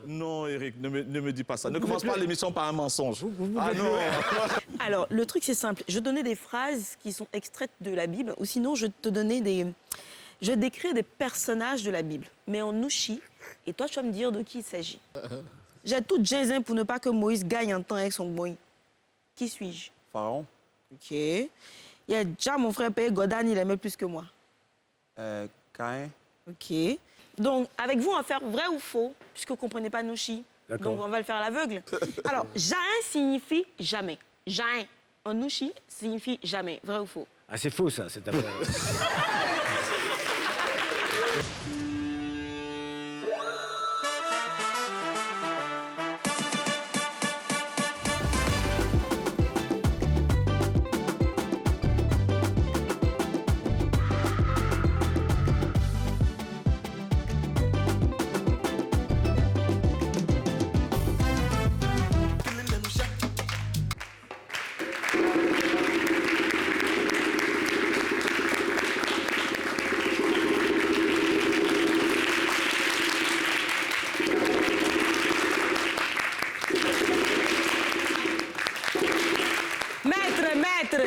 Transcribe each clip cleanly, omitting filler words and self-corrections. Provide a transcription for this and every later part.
Non, Eric, ne me dis pas ça. Ne commence pas l'émission par un mensonge. Ah non. Alors, le truc, c'est simple. Je donnais des phrases qui sont extraites de la Bible, ou sinon, je te donnais des... Je décris des personnages de la Bible, mais en nouchi, et toi, tu vas me dire de qui il s'agit. J'ai tout Jésus pour ne pas que Moïse gagne un temps avec son boy. Qui suis-je? Pharaon. OK. Il y a déjà mon frère payé Godan, il aimait plus que moi. Caïn. OK. Donc, avec vous, on va faire vrai ou faux, puisque vous ne comprenez pas Nouchi. Donc, on va le faire à l'aveugle. Alors, Jain signifie jamais. Jain, en Nouchi, signifie jamais. Vrai ou faux? Ah, c'est faux, ça, cette affaire. Maître!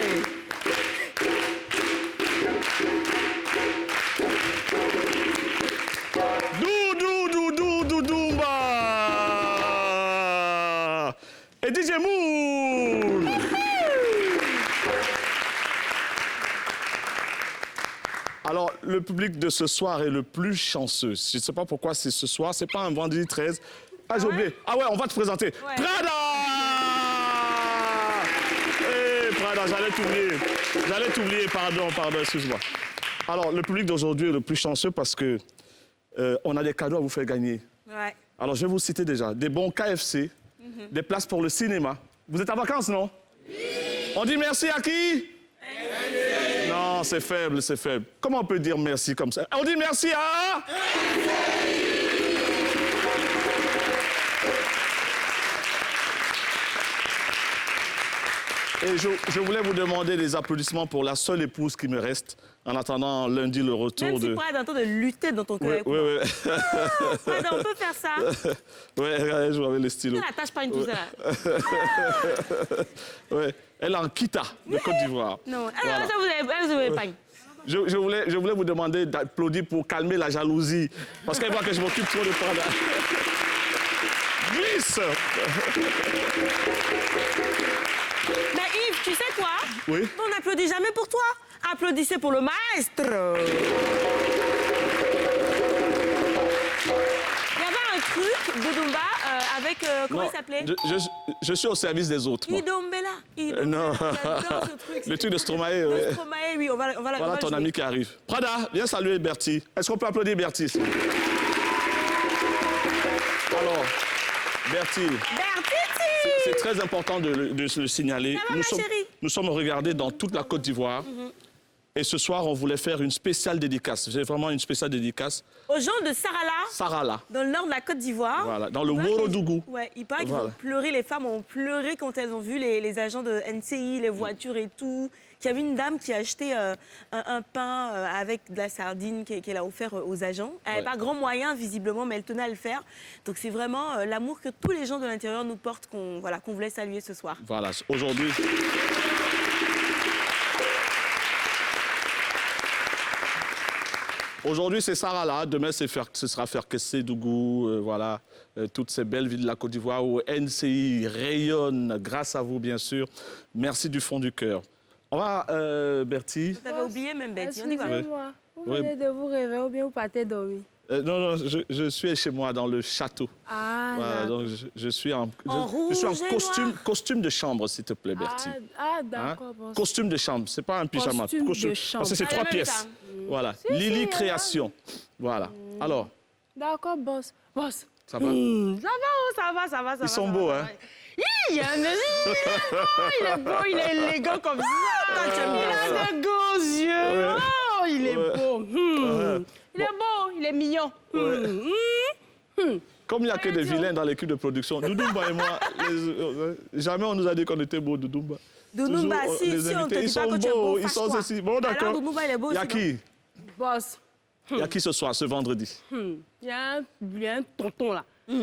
Doudouba et DJ Moon. Alors, le public de ce soir est le plus chanceux. Je ne sais pas pourquoi c'est ce soir. C'est pas un vendredi 13. Ah, j'ai oublié. Ah ouais, on va te présenter. Ouais. Prada! Prada, j'allais t'oublier, pardon, excuse-moi. Alors, le public d'aujourd'hui est le plus chanceux parce que on a des cadeaux à vous faire gagner. Ouais. Alors, je vais vous citer déjà. Des bons KFC, des places pour le cinéma. Vous êtes en vacances, non? Oui. On dit merci à qui? Merci. Non, c'est faible, c'est faible. Comment on peut dire merci comme ça? On dit merci à... Et je voulais vous demander des applaudissements pour la seule épouse qui me reste, en attendant lundi le retour Même de... si Prada est en train de lutter dans ton cœur. Oui. Prada, on peut faire ça. Ouais, regardez, je vois avec les stylos. La tâche pas une tout ça. Ouais, elle est en Kita, de Côte d'Ivoire. Non, Voilà. alors ça, vous avez pas. Je voulais vous demander d'applaudir pour calmer la jalousie, parce qu'elle voit que je m'occupe trop de Prada. Glisse! Mais Yves, tu sais quoi? Oui. On n'applaudit jamais pour toi. Applaudissez pour le maestro. Il y avait un truc, Dodumba, avec... comment Non, il s'appelait? je suis au service des autres, moi. Idombela. Non. J'adore ce truc. Le truc de Stromae, oui. Le Stromae, oui, on va Voilà ton ami qui arrive. Prada, viens saluer Bertie. Est-ce qu'on peut applaudir Bertie? Alors, Bertie. C'est très important de le signaler. Ça va, ma chérie? Nous sommes regardés dans toute la Côte d'Ivoire. Et ce soir, on voulait faire une spéciale dédicace. C'est vraiment une spéciale dédicace. Aux gens de Sarala, Sarala. dans le nord de la Côte d'Ivoire. Voilà, dans le Worodougou. Ouais, il paraît qu'ils Voilà. ont pleuré, les femmes ont pleuré quand elles ont vu les agents de NCI, les voitures et tout. Il y avait une dame qui a acheté un pain avec de la sardine qu'elle a offert aux agents. Elle n'avait pas grand moyen, visiblement, mais elle tenait à le faire. Donc c'est vraiment l'amour que tous les gens de l'intérieur nous portent qu'on voulait saluer ce soir. Voilà, aujourd'hui... Aujourd'hui, c'est Sarala. Demain, ce sera Ferkessé, Dougou, voilà, toutes ces belles villes de la Côte d'Ivoire où NCI rayonne grâce à vous, bien sûr. Merci du fond du cœur. On va, Bertie. Vous avez oublié même Betty, on y va. Excusez-moi, vous venez de vous réveiller ou bien vous partez dormir? Non, je suis chez moi dans le château. Ah, Voilà, donc je suis en rouge et costume de chambre, s'il te plaît, Bertie. d'accord. Bon. Costume de chambre, c'est pas un pyjama. Costume de chambre. Parce que c'est Ah, 3 même pièces. ça. Voilà. Si, Lily si, Création. Voilà. Alors, D'accord, boss. Boss. ça va? Ça va. Ils sont beaux, hein? Il y a un il est beau, il est élégant comme ça. Il a de gros yeux. Ouais. Oh, il est beau. Il est beau, il est mignon. Comme il n'y a que des vilains dans l'équipe de production, Doudoumba et moi, jamais on nous a dit qu'on était beaux, Doudoumba. Doudouba, Toujours, si les on invités, te dit ils pas sont que tu es beau, beaux, ils sont fâche-toi. ceci. Bon, d'accord. Alors, Doudouba, il est beau Il y a aussi, qui? Boss. Il y a qui ce soir, ce vendredi? Il y a un tonton là. Ton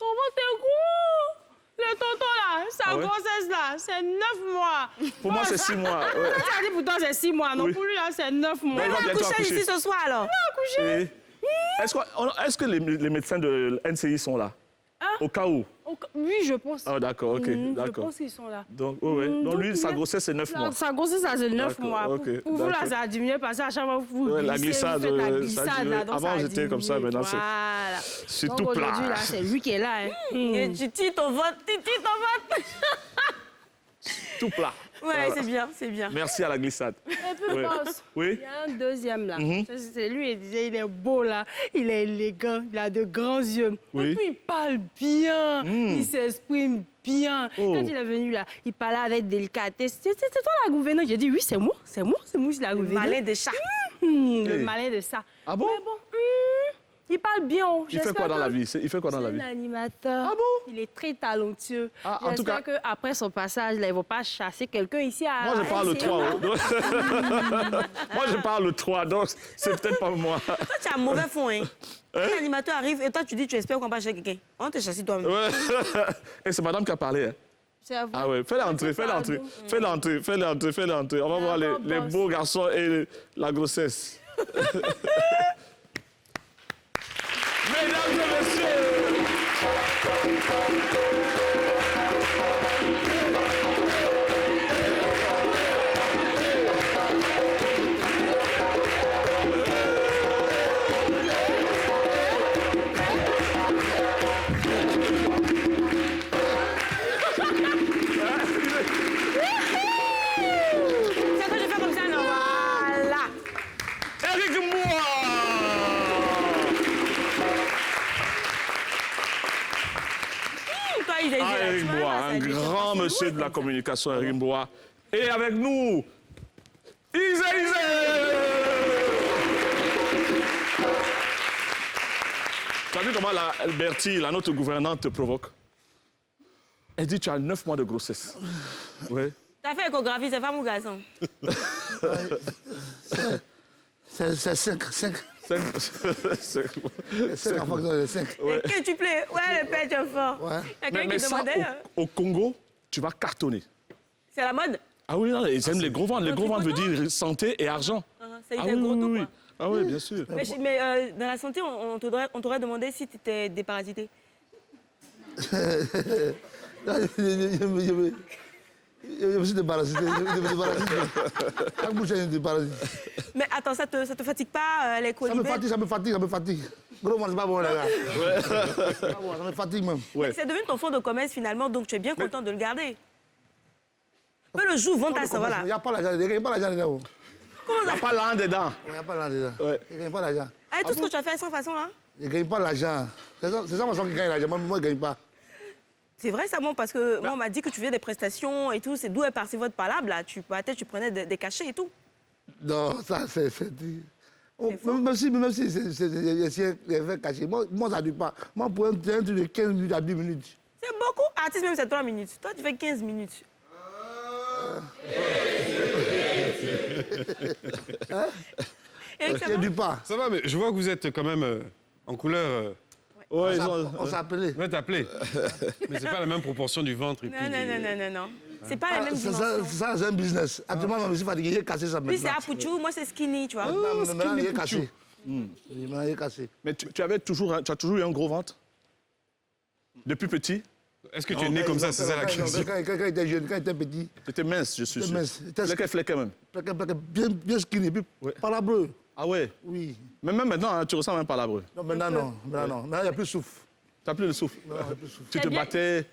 ventre est gros. Le tonton là, sa Ah ouais? grossesse là, c'est 9 mois. Pour moi, c'est 6 mois. Ouais. Toi, tu as dit pour toi, c'est 6 mois. Non, Oui. pour lui là, c'est 9 mois. Mais il va On va bientôt coucher accoucher. ici ce soir, alors. Et Est-ce que les médecins de NCI sont là? Au cas où. Oui, je pense. Ah, d'accord, ok, Je d'accord. pense qu'ils sont là. Donc, ouais. Donc, lui, sa grossesse, c'est 9 mois. Sa grossesse, ça, c'est 9 D'accord, mois. ok, Pour vous, là, d'accord. ça a diminué parce qu'à chaque fois, vous Ouais, la glissez, vous glissade, faites la ça a glissade. diminué. Là, donc Avant, ça a j'étais comme ça, diminué. maintenant, c'est- Voilà. C'est Donc, tout plat. aujourd'hui, là, c'est lui qui est là. Hein. Et tu tires ton vote, tu tires ton vote. Tout plat. Ouais, c'est bien, c'est bien. Merci à la glissade. Et puis, Ouais. boss, Oui? il y a un deuxième là. Mhm. Ça, c'est lui, il disait, il est beau là, il est élégant, il a de grands yeux. Oui. Et puis il parle bien, Mm. il s'exprime bien. Oh. Quand il est venu là, il parlait avec délicatesse. C'est toi la gouvernante. J'ai dit, oui, c'est moi, c'est la gouvernante. Malin des chats. Le Hey. malin de ça. Ah bon? Mais bon, il parle bien. Oh. Il fait quoi dans la vie? Il fait quoi dans la C'est vie? un animateur. Ah bon? Il est très talentueux. Ah, en tout cas- J'espère qu'après son passage, là, ils ne vont pas chasser quelqu'un ici à... Moi, je parle le NCA. 3. Moi, je parle le 3, donc c'est peut-être pas moi. Toi, tu as un mauvais fond, hein. L'animateur arrive et toi, tu dis, tu espères qu'on va chez quelqu'un. On te chassit toi-même. Ouais. Et c'est madame qui a parlé. Hein. C'est à vous. Ah ouais, fais-la entrer, fais-la entrer. Fais-la entrer, fais-la entrer, fais-la entrer. On va voir les beaux garçons et la grossesse. Mesdames et messieurs, C'est quoi je fais comme ça, non? Voilà. Eric Moua. Toi, ils Ah, Eric Moua, un grand monsieur de la communication, Eric Moua. Et avec nous, Isé. Tu as vu comment Bertie, la notre gouvernante, te provoque? Elle dit tu as 9 mois de grossesse. Ouais. T'as fait échographie, c'est femme ou garçon? C'est 5 5 enfants qui ont 5. Que tu plais? Ouais, le père, tu es fort. Ouais. Il y a quelqu'un Mais qui ça, demandait. au Congo, tu vas cartonner. C'est la mode? Ah oui, non, ils aiment les gros ventres. Les gros ventres veut dire santé et argent. C'est Ah hyper oui, gros oui, tout, oui. quoi. Ah oui, bien sûr. Mais dans la santé, on t'aurait demandé si tu étais déparasité. Je me suis débarrassé. Chaque bouche est débarrassé. Mais attends, ça te fatigue pas, les Ça me colibés? fatigue, ça me fatigue, ça me fatigue. Gros, moi, c'est pas bon, les gars. C'est pas bon, ça me fatigue même. Ouais. C'est devenu ton fonds de commerce, finalement, donc tu es bien content de le garder. Mais le jour, vends ta ça, voilà. Il n'y a pas l'argent, il n'y a pas l'argent dedans. Il n'y a pas l'un dedans. Il n'y a pas l'argent dedans. Ouais. Il ne gagne pas l'argent. Allez, tout ce que tu as fait sans façon, là? Il ne gagne pas l'argent. C'est ça ma soeur qui gagne l'argent. Moi, je ne gagne pas. C'est vrai, ça, moi, parce que moi, on m'a dit que tu faisais des prestations et tout. C'est d'où est parti votre palabre, là. Peut-être tu prenais des cachets et tout. Non, ça, c'est... Même si c'est un fait caché, moi, ça ne dure pas. Moi, pour un truc de 15 minutes à 10 minutes. C'est beaucoup. Artiste, même, c'est 3 minutes. Toi, tu fais 15 minutes. Eric, ça Ça ne va? dure pas. Ça va, mais je vois que vous êtes quand même en couleur. Ouais, ils ont- On s'est appelé. Vous êtes appelé. Mais c'est pas la même proportion du ventre. Et puis Non. C'est pas la même dimension. Ça, c'est un business. Actuellement, je me suis fatigué, j'ai cassé ça Lui, c'est maintenant. Apouchou, moi, c'est skinny, tu vois. Maintenant, il est cassé. Maintenant, il est cassé. Mais tu as toujours eu un gros ventre? Depuis petit? Est-ce que tu es né comme ça? C'est ça la question. Quand il était jeune, quand il était petit, Tu étais mince, je suis J'étais sûr. mince. Flequet quand même. bien skinny, puis Ouais. palabreux. Ah ouais. Oui. Mais même maintenant, hein, tu ressembles un palabreux. Non, maintenant, non. Maintenant, il n'y a plus de souffle. Tu n'as plus le souffle. Non, il n'y a plus de souffle. Tu te battais,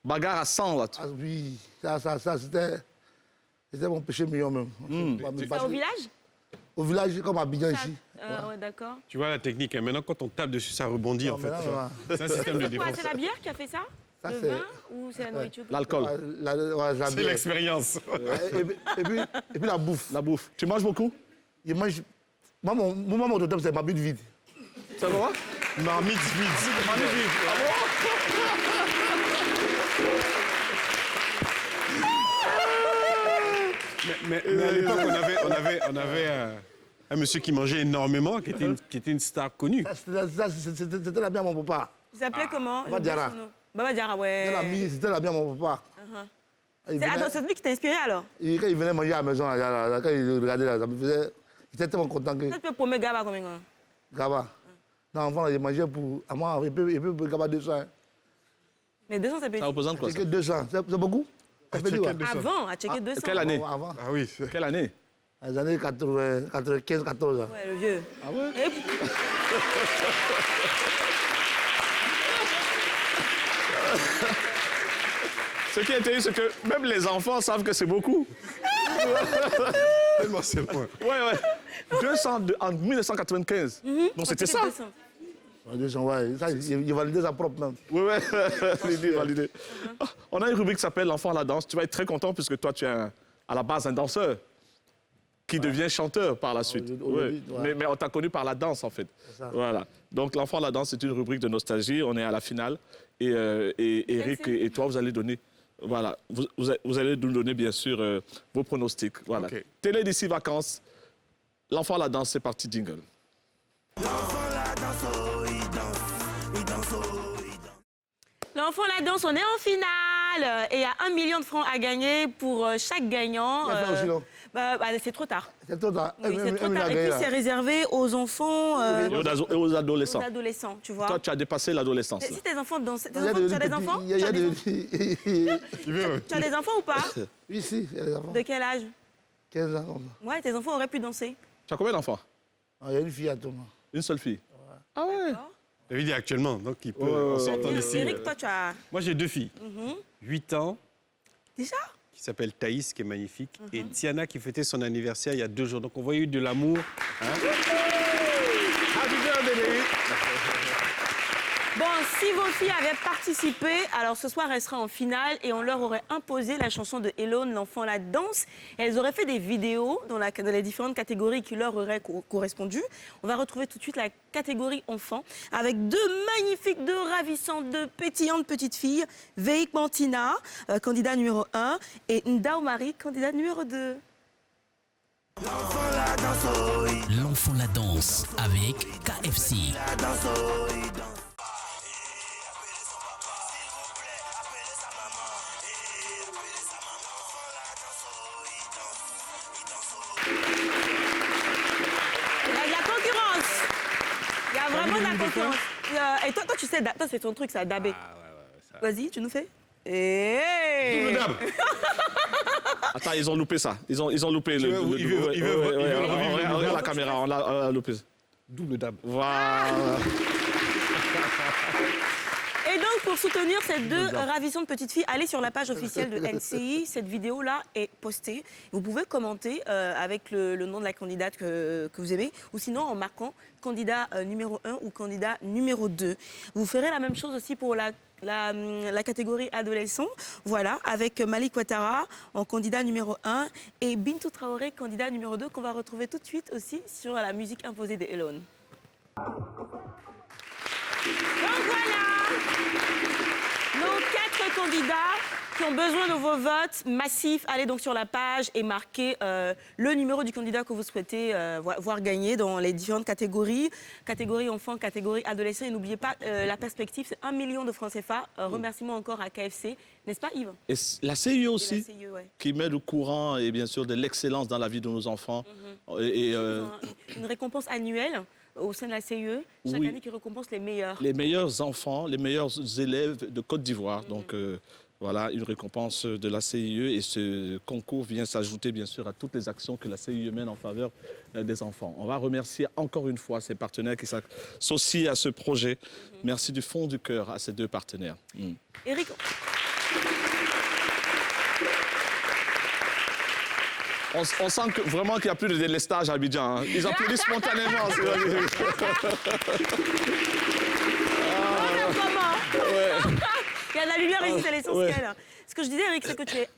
bagarre à 100 là. Ah oui, ça c'était mon péché mignon même. Pas me C'est battre. au village? Au village, comme à Abidjan ici. Ouais, d'accord. Tu vois la technique. Hein. Maintenant, quand on tape dessus, ça rebondit en fait. Maintenant, tu vois. C'est un système de C'est quoi? défense. C'est la bière qui a fait ça? Ça, Le c'est- vin ou c'est la nourriture? L'alcool, la C'est bière. l'expérience. Et puis la bouffe. la bouffe. Tu manges beaucoup? Je mange... Moi, mon totem, c'est ma bite vide. Ça va? Marmite vide. Mais à l'époque, on avait un monsieur qui mangeait énormément, qui était une star connue. C'était la bière à mon papa. Il s'appelait comment? Baba Diarra. Baba Diarra, ouais. C'était l'ami à mon papa. C'est lui qui t'a inspiré alors? Quand il venait manger à la maison, quand il regardait là, ça me faisait... J'étais tellement content que... Ça te fait promettre Gaba combien? Gaba. Non, enfant, j'ai mangé pour... À moi, il peut Gaba 200. Hein. Mais 200, ça peut... Ça représente quoi C'est ça? que 200. C'est beaucoup? Ça fait du quoi? Avant, à checker 200. Quelle année? Avant. Ah oui. Quelle année? Les années 95, 14. Ouais, le vieux. Ah ouais? Et... Ce qui est terrible, c'est que même les enfants savent que c'est beaucoup. Tellement c'est loin. Ouais. 200 en 1995. Donc c'était ça. 200. Ouais, ça, il validait sa propre même. Ouais. Validé. On a une rubrique qui s'appelle L'enfant à la danse. Tu vas être très content puisque toi, tu es à la base un danseur qui devient chanteur par la suite. au début, ouais. Mais on t'a connu par la danse, en fait. ça. Voilà. Donc, L'enfant à la danse, c'est une rubrique de nostalgie. On est à la finale. Et Eric et toi, vous allez donner... Voilà. Vous allez nous donner, bien sûr, vos pronostics. Voilà. Ok. Télé d'ici vacances. L'enfant à la danse, c'est parti, jingle. L'enfant la danse, on est en finale. Et il y a 1 million de francs à gagner pour chaque gagnant. Il a fait aussi, non? C'est trop tard. C'est trop tard. Oui, c'est trop tard. Et puis, c'est réservé aux enfants, Et aux adolescents. aux adolescents, tu vois. Toi, tu as dépassé l'adolescence. Mais là. si tes enfants dansent... Tu Il y a as des enfants? Il y a des... Tu as des enfants ou pas? Oui, si, il y a des enfants. De quel âge? 15 ans. comme ça. Ouais, tes enfants auraient pu danser. Tu as combien d'enfants? Ah, il y a une fille à tout. Une seule fille. Ah ouais. David est actuellement, donc il peut, Ouais, en sortant d'ici. Eric, toi, tu as... Moi, j'ai 2 filles. 8 ans, Déjà? qui s'appelle Thaïs, qui est magnifique, et Tiana, qui fêtait son anniversaire il y a 2 jours. Donc, on voyait eu de l'amour. Happy birthday, baby. Bon, si vos filles avaient participé, alors ce soir, elles seraient en finale et on leur aurait imposé la chanson de Elone, L'enfant la danse. Et elles auraient fait des vidéos dans les différentes catégories qui leur auraient correspondu. On va retrouver tout de suite la catégorie enfant avec 2 magnifiques, 2 ravissantes, 2 pétillantes petites filles. Veik Mantina, candidat numéro 1, et Ndao Marie, candidat numéro 2. L'enfant la danse avec KFC. Il y a de la concurrence. Il y a vraiment de la concurrence. Et toi, tu sais, toi, c'est ton truc, ça, dabé. Vas-y, tu nous fais. Double dab. Attends, ils ont loupé ça. Ils ont loupé Ils veulent revivre. Regarde la caméra, on a loupé. Double dab. Voilà. Et donc, pour soutenir ces 2 ravissantes petites filles, allez sur la page officielle de NCI. Cette vidéo-là est postée. Vous pouvez commenter avec le nom de la candidate que vous aimez, ou sinon en marquant candidat numéro 1 ou candidat numéro 2. Vous ferez la même chose aussi pour la catégorie adolescent, voilà, avec Malik Ouattara en candidat numéro 1 et Bintou Traoré, candidat numéro 2, qu'on va retrouver tout de suite aussi sur la musique imposée de Elone. Donc voilà, nos 4 candidats qui ont besoin de vos votes massifs. Allez donc sur la page et marquez le numéro du candidat que vous souhaitez voir gagner dans les différentes catégories. Catégorie enfant, catégorie adolescent. Et n'oubliez pas, la perspective, c'est 1 million de francs CFA. Remerciements encore à KFC. N'est-ce pas, Yves? Et la CIE aussi, Et la CIE, ouais. qui met le courant et bien sûr de l'excellence dans la vie de nos enfants. Une récompense annuelle au sein de la CIE, chaque année qui récompense les meilleurs. Les meilleurs enfants, les meilleurs élèves de Côte d'Ivoire. Donc voilà, une récompense de la CIE et ce concours vient s'ajouter bien sûr à toutes les actions que la CIE mène en faveur des enfants. On va remercier encore une fois ces partenaires qui s'associent à ce projet. Merci du fond du cœur à ces 2 partenaires. Eric, On sent vraiment qu'il n'y a plus de délestage à Abidjan. Hein. Ils applaudissent spontanément. il y a de la lumière ici, c'est l'essentiel. Ce que je disais, Eric, c'est que tu es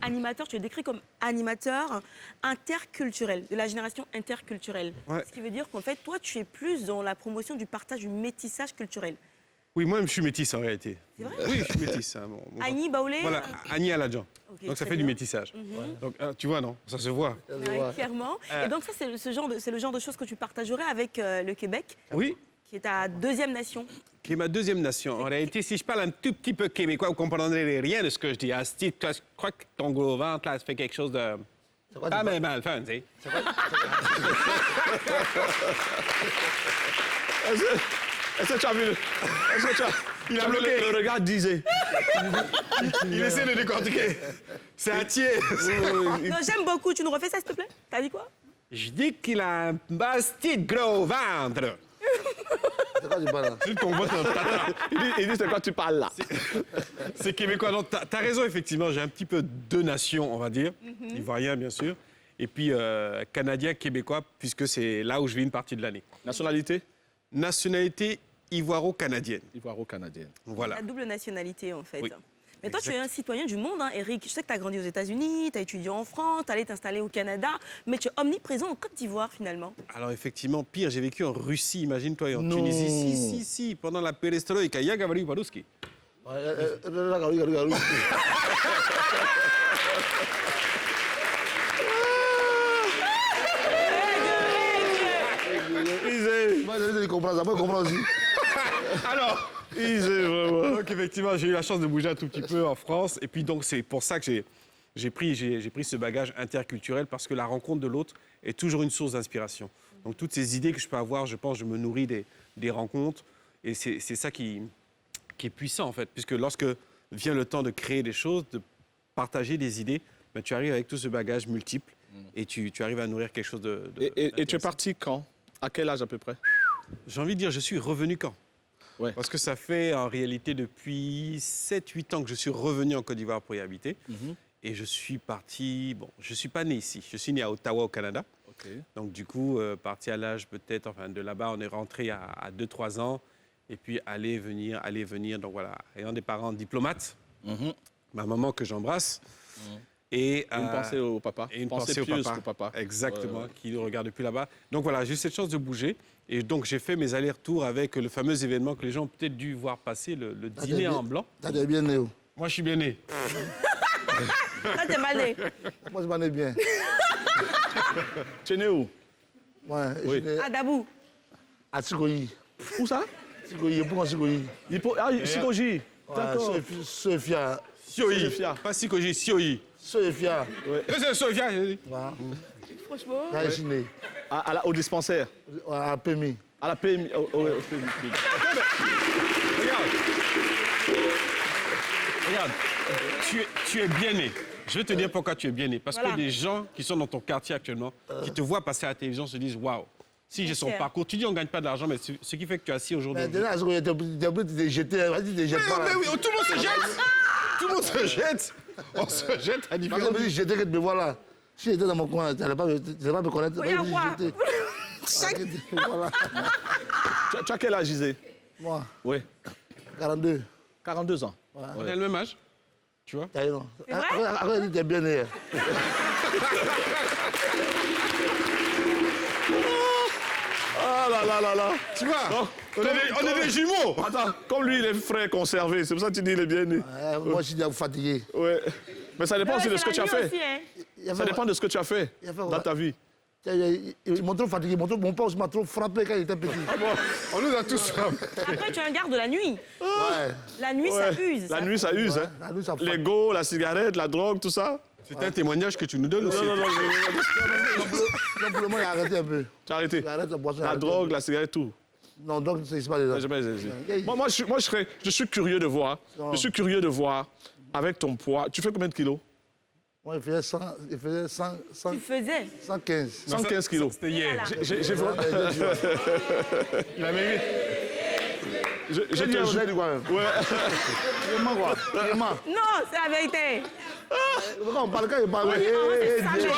animateur, tu es décrit comme animateur interculturel, de la génération interculturelle. Ouais. Ce qui veut dire qu'en fait, toi, tu es plus dans la promotion du partage, du métissage culturel. Oui, moi-même, je suis métis en réalité. C'est vrai? Oui, je suis métis. Hein, Agni, Baoulé. Voilà, Agni Aladjan. Ok, Donc ça très fait du bien. métissage. Donc tu vois, non, ça se voit. Ouais, clairement. Et donc ça, c'est le genre de choses que tu partagerais avec le Québec, Oui, qui est ta deuxième nation. Qui est ma deuxième nation. En réalité, si je parle un tout petit peu québécois, vous ne comprendrez rien de ce que je dis. Asti, toi, je crois que ton gros ventre, là, ça fait quelque chose de... Pas même mal fun, tu sais. Est-ce que tu as vu Il a bloqué. Le regard disait. Il essaie de décortiquer. C'est un tiers. Non, j'aime beaucoup. Tu nous refais ça, s'il te plaît? T'as dit quoi? Je dis qu'il a un basti de gros ventre. C'est quoi tu parles là? C'est ton vote, Il dit c'est quoi tu parles là? c'est québécois. Donc, t'as raison, effectivement. J'ai un petit peu deux nations, on va dire. Ivoirien, bien sûr. Et puis, canadien, québécois, puisque c'est là où je vis une partie de l'année. Nationalité? Nationalité ivoiro-canadienne. Ivoiro-canadienne. Voilà. La double nationalité, en fait. Oui. Mais toi, tu es un citoyen du monde, hein, Eric. Je sais que tu as grandi aux États-Unis, tu as étudié en France, tu allé t'installer au Canada, mais tu es omniprésent en Côte d'Ivoire, finalement. Alors, effectivement, pire, j'ai vécu en Russie, imagine-toi, et en Non. Tunisie. Si, pendant la perestroïka. Yagavali Parouski. Regarde. Moi, je comprends ça, moi, je comprends aussi. Alors, donc, effectivement, j'ai eu la chance de bouger un tout petit peu en France. Et puis, donc, c'est pour ça que j'ai pris ce bagage interculturel, parce que la rencontre de l'autre est toujours une source d'inspiration. Donc, toutes ces idées que je peux avoir, je pense, je me nourris des rencontres. Et c'est ça qui est puissant, en fait. Puisque lorsque vient le temps de créer des choses, de partager des idées, ben, tu arrives avec tout ce bagage multiple et tu arrives à nourrir quelque chose de Et tu es parti quand? À quel âge à peu près? J'ai envie de dire, je suis revenu quand? Ouais. Parce que ça fait en réalité depuis 7-8 ans que je suis revenu en Côte d'Ivoire pour y habiter. Et je suis parti... Bon, je ne suis pas né ici. Je suis né à Ottawa, au Canada. Ok. Donc, du coup, parti à l'âge peut-être... Enfin, de là-bas, on est rentré à 2-3 ans. Et puis, aller, venir. Donc, voilà. Ayant des parents diplomates, ma maman que j'embrasse. Et Une pensée au papa. et une pensée pensée pieuse au papa. Exactement, Ouais. qui ne regarde depuis là-bas. Donc voilà, j'ai eu cette chance de bouger. Et donc j'ai fait mes allers-retours avec le fameux événement que les gens ont peut-être dû voir passer, le dîner en blanc. T'as des bien né. Oh. Moi, je suis bien né. Toi, t'es mal né. Moi, je m'en ai bien. Tu es né où? Ouais, Oui. je suis né Ah, Dabou. à Tikoyi. Où ça? Tikoyi, pourquoi Tikoyi? Sikoji. D'accord. Sofia. Sioyi. Sophia. Pas Sikoji, Sioyi. Sofia. C'est Sofia. j'ai dit. Voilà. Franchement. Là, je suis né. Au dispensaire. À Pémi. À la PMI. Au PMI. Regarde, tu es bien né. Je vais te dire pourquoi tu es bien né. Parce Voilà. que des gens qui sont dans ton quartier actuellement, qui te voient passer à la télévision, se disent waouh, si j'ai son Cher. parcours, tu dis on ne gagne pas d'argent, mais ce qui fait que tu es assis aujourd'hui. Mais déjà, tu t'es jeté. Vas-y, t'es jeté. Mais oui, tout le monde se jette. Tout le monde se jette. On se jette à Parce différents que je me dis, j'étais que de me voir là. Si j'étais dans mon coin, tu n'allais pas me connaître. Regarde Vas-y, quoi. j'étais. Voilà. Tu as quel âge, Isée? Moi, Oui. 42. 42 ans. On a le même âge. Tu vois? T'as raison. C'est vrai? Après, il dit, t'es bien né. Ah là là là là. Tu vois? Oh, On est des jumeaux. Attends, comme lui, il est frais conservé. C'est pour ça que tu dis il est bien né. Moi, je suis déjà fatigué. Ouais. Mais ça dépend aussi de ce que tu as fait. Aussi, hein. Ça dépend de ce que tu as fait Il a fait dans quoi? ta vie. Ils m'ont trop fatigué. Mon père aussi m'a trop frappé quand il était petit. On nous a tous frappés. Après, tu es un garde de la nuit. Ouais. La nuit, Ouais. ça use. La nuit, ça use. Ouais, Hein. la nuit, ça Les fatigue. go, la cigarette, la drogue, tout ça. C'est un témoignage que tu nous donnes aussi. Non, Donc, pour le moment, il a arrêté un peu. tu as arrêté. Il arrête la boisson. La drogue, la cigarette, tout. Non, donc, c'est pas déjà. Moi, je suis curieux de voir. Non. Je suis curieux de voir avec ton poids. Tu fais combien de kilos? Moi, il faisait 100, Tu faisais. 115. 115 kilos. C'était hier. Voilà. J'ai vu. Il a même Je Je te jure. dit quoi même. Ouais. Il ment quoi. Il ment. Non, c'est la vérité. Quand on parle, quand il parle, c'est ça, Tu vois?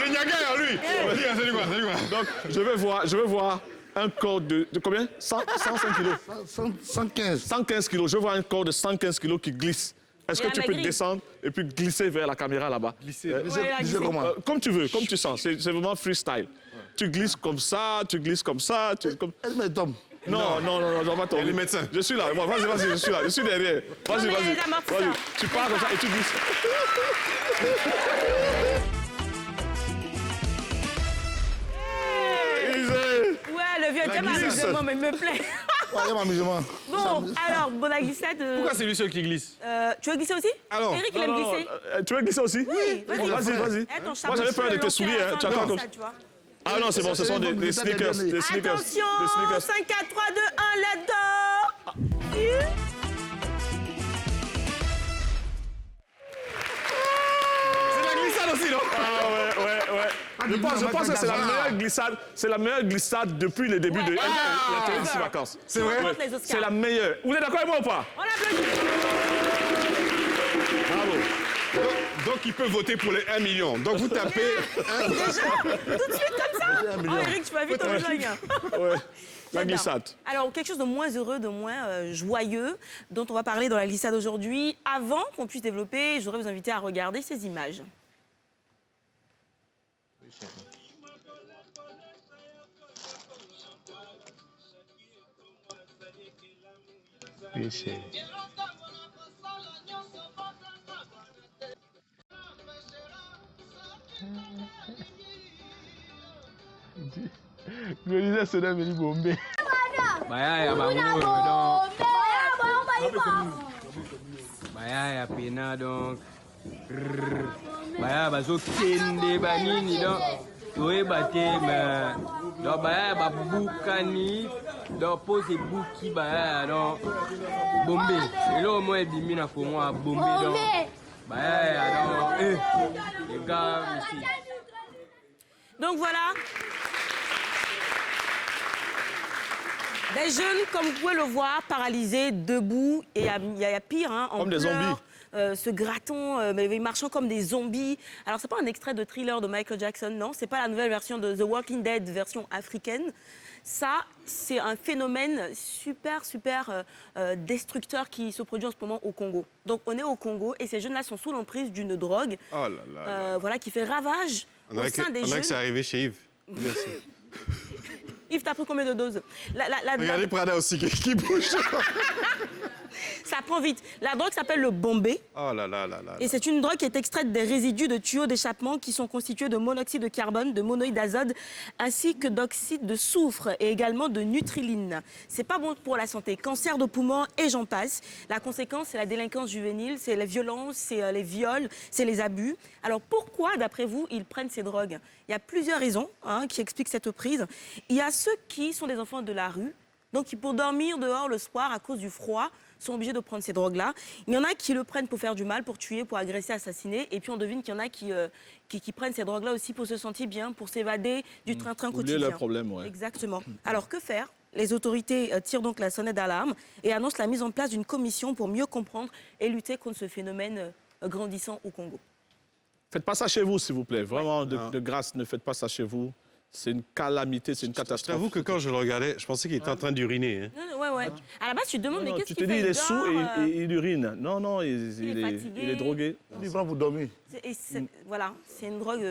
Le Niaga est en lui. Salut quoi, salut quoi. Donc, je veux voir un corps de combien? 105 kilos. 115. 115 kilos. Je veux voir un corps de 115 kilos qui glisse. Est-ce que Il a tu peux maigri. descendre descendre et puis glisser vers la caméra là-bas? Glisser. Ouais, il a Tu sais glissé. comment? Comme tu veux, comme tu sens. C'est vraiment freestyle. Tu glisses comme ça, tu glisses comme ça. Elle me tombe. Non, on va tomber. Il y a les médecins. Je suis là. Vas-y, je suis là. Je suis derrière. Vas-y, Non, mais vas-y. les amortisseurs. Vas-y. Tu pars comme ça et tu glisses. Isée. Ouais, le vieux J'aime l'amusement, mais il me plaît. Ouais, il y a amusement. Bon, alors, bon, la glissade... Pourquoi c'est lui seul qui glisse? Tu veux glisser aussi? Alors. Eric, il aime glisser. Tu veux glisser aussi? Oui, vas-y. Vas-y. Attends, Moi, j'avais peur de tes lancer souliers. à la Hein. Tu fin de attends comme ça, tu vois. Ah non, c'est bon, ce sont des sneakers. Des sneakers. Attention, Des sneakers. 5, 4, 3, 2, 1, let's go. C'est la glissade aussi, non? Ah ouais. Je pense que c'est la meilleure glissade. C'est la meilleure glissade depuis le début de la télé d'ici vacances. C'est vrai? Contre les Oscars. C'est la meilleure. Vous êtes d'accord avec moi ou pas? On applaudit. Bravo. Donc, il peut voter pour les 1 million. Donc, vous tapez... Tout de suite comme ça. Oh, Eric, tu vas vite en besogne. Ouais. La J'adore. glissade. Alors, quelque chose de moins heureux, de moins joyeux, dont on va parler dans la glissade aujourd'hui. Avant qu'on puisse développer, je voudrais vous inviter à regarder ces images. Bayaya bangun donc. Bayaya pena donc. Bayaya bazo kende banini donc. Toye bate mais donc bayaya babukani donc pose buki bayaya donc. Bombe. Elo mo ebimi na fongo a bombe donc. Bayaya donc les gars ici. Donc voilà. Des jeunes, comme vous pouvez le voir, paralysés, debout, et il y a pire, hein, en Comme des pleurs, se grattant, mais marchant comme des zombies. Alors, c'est pas un extrait de Thriller de Michael Jackson, non. C'est pas la nouvelle version de The Walking Dead, version africaine. Ça, c'est un phénomène super destructeur qui se produit en ce moment au Congo. Donc, on est au Congo, et ces jeunes-là sont sous l'emprise d'une drogue, Oh là là. voilà, qui fait ravage On au dirait sein des que jeunes. c'est arrivé chez Yves. Yves, t'as pris combien de doses? Regardez Prada aussi qui bouge. Ça prend vite. La drogue s'appelle le bombé. Oh là là là là. Et c'est une drogue qui est extraite des résidus de tuyaux d'échappement qui sont constitués de monoxyde de carbone, de monoïde d'azote, ainsi que d'oxyde de soufre et également de nutriline. C'est pas bon pour la santé. Cancer de poumon et j'en passe. La conséquence, c'est la délinquance juvénile, c'est les violences, c'est les viols, c'est les abus. Alors pourquoi, d'après vous, ils prennent ces drogues? Il y a plusieurs raisons qui expliquent cette prise. Il y a ceux qui sont des enfants de la rue, donc qui pour dormir dehors le soir à cause du froid, sont obligés de prendre ces drogues-là. Il y en a qui le prennent pour faire du mal, pour tuer, pour agresser, assassiner. Et puis on devine qu'il y en a qui prennent ces drogues-là aussi pour se sentir bien, pour s'évader du train-train Oublier quotidien. leurs problèmes, ouais. Exactement. Alors que faire? Les autorités tirent donc la sonnette d'alarme et annoncent la mise en place d'une commission pour mieux comprendre et lutter contre ce phénomène grandissant au Congo. Faites pas ça chez vous, s'il vous plaît. Vraiment, de grâce, ne faites pas ça chez vous. C'est une calamité, c'est une Je catastrophe. t'avoue que quand je le regardais, je pensais qu'il était en train d'uriner. Hein. Non, ouais. À la base, tu te demandes, mais Non, qu'est-ce tu qu'il te dis, fait? il est sous dort, et il urine. Non, il est fatigué. est drogué. Il prend pour dormir. Voilà, c'est une drogue...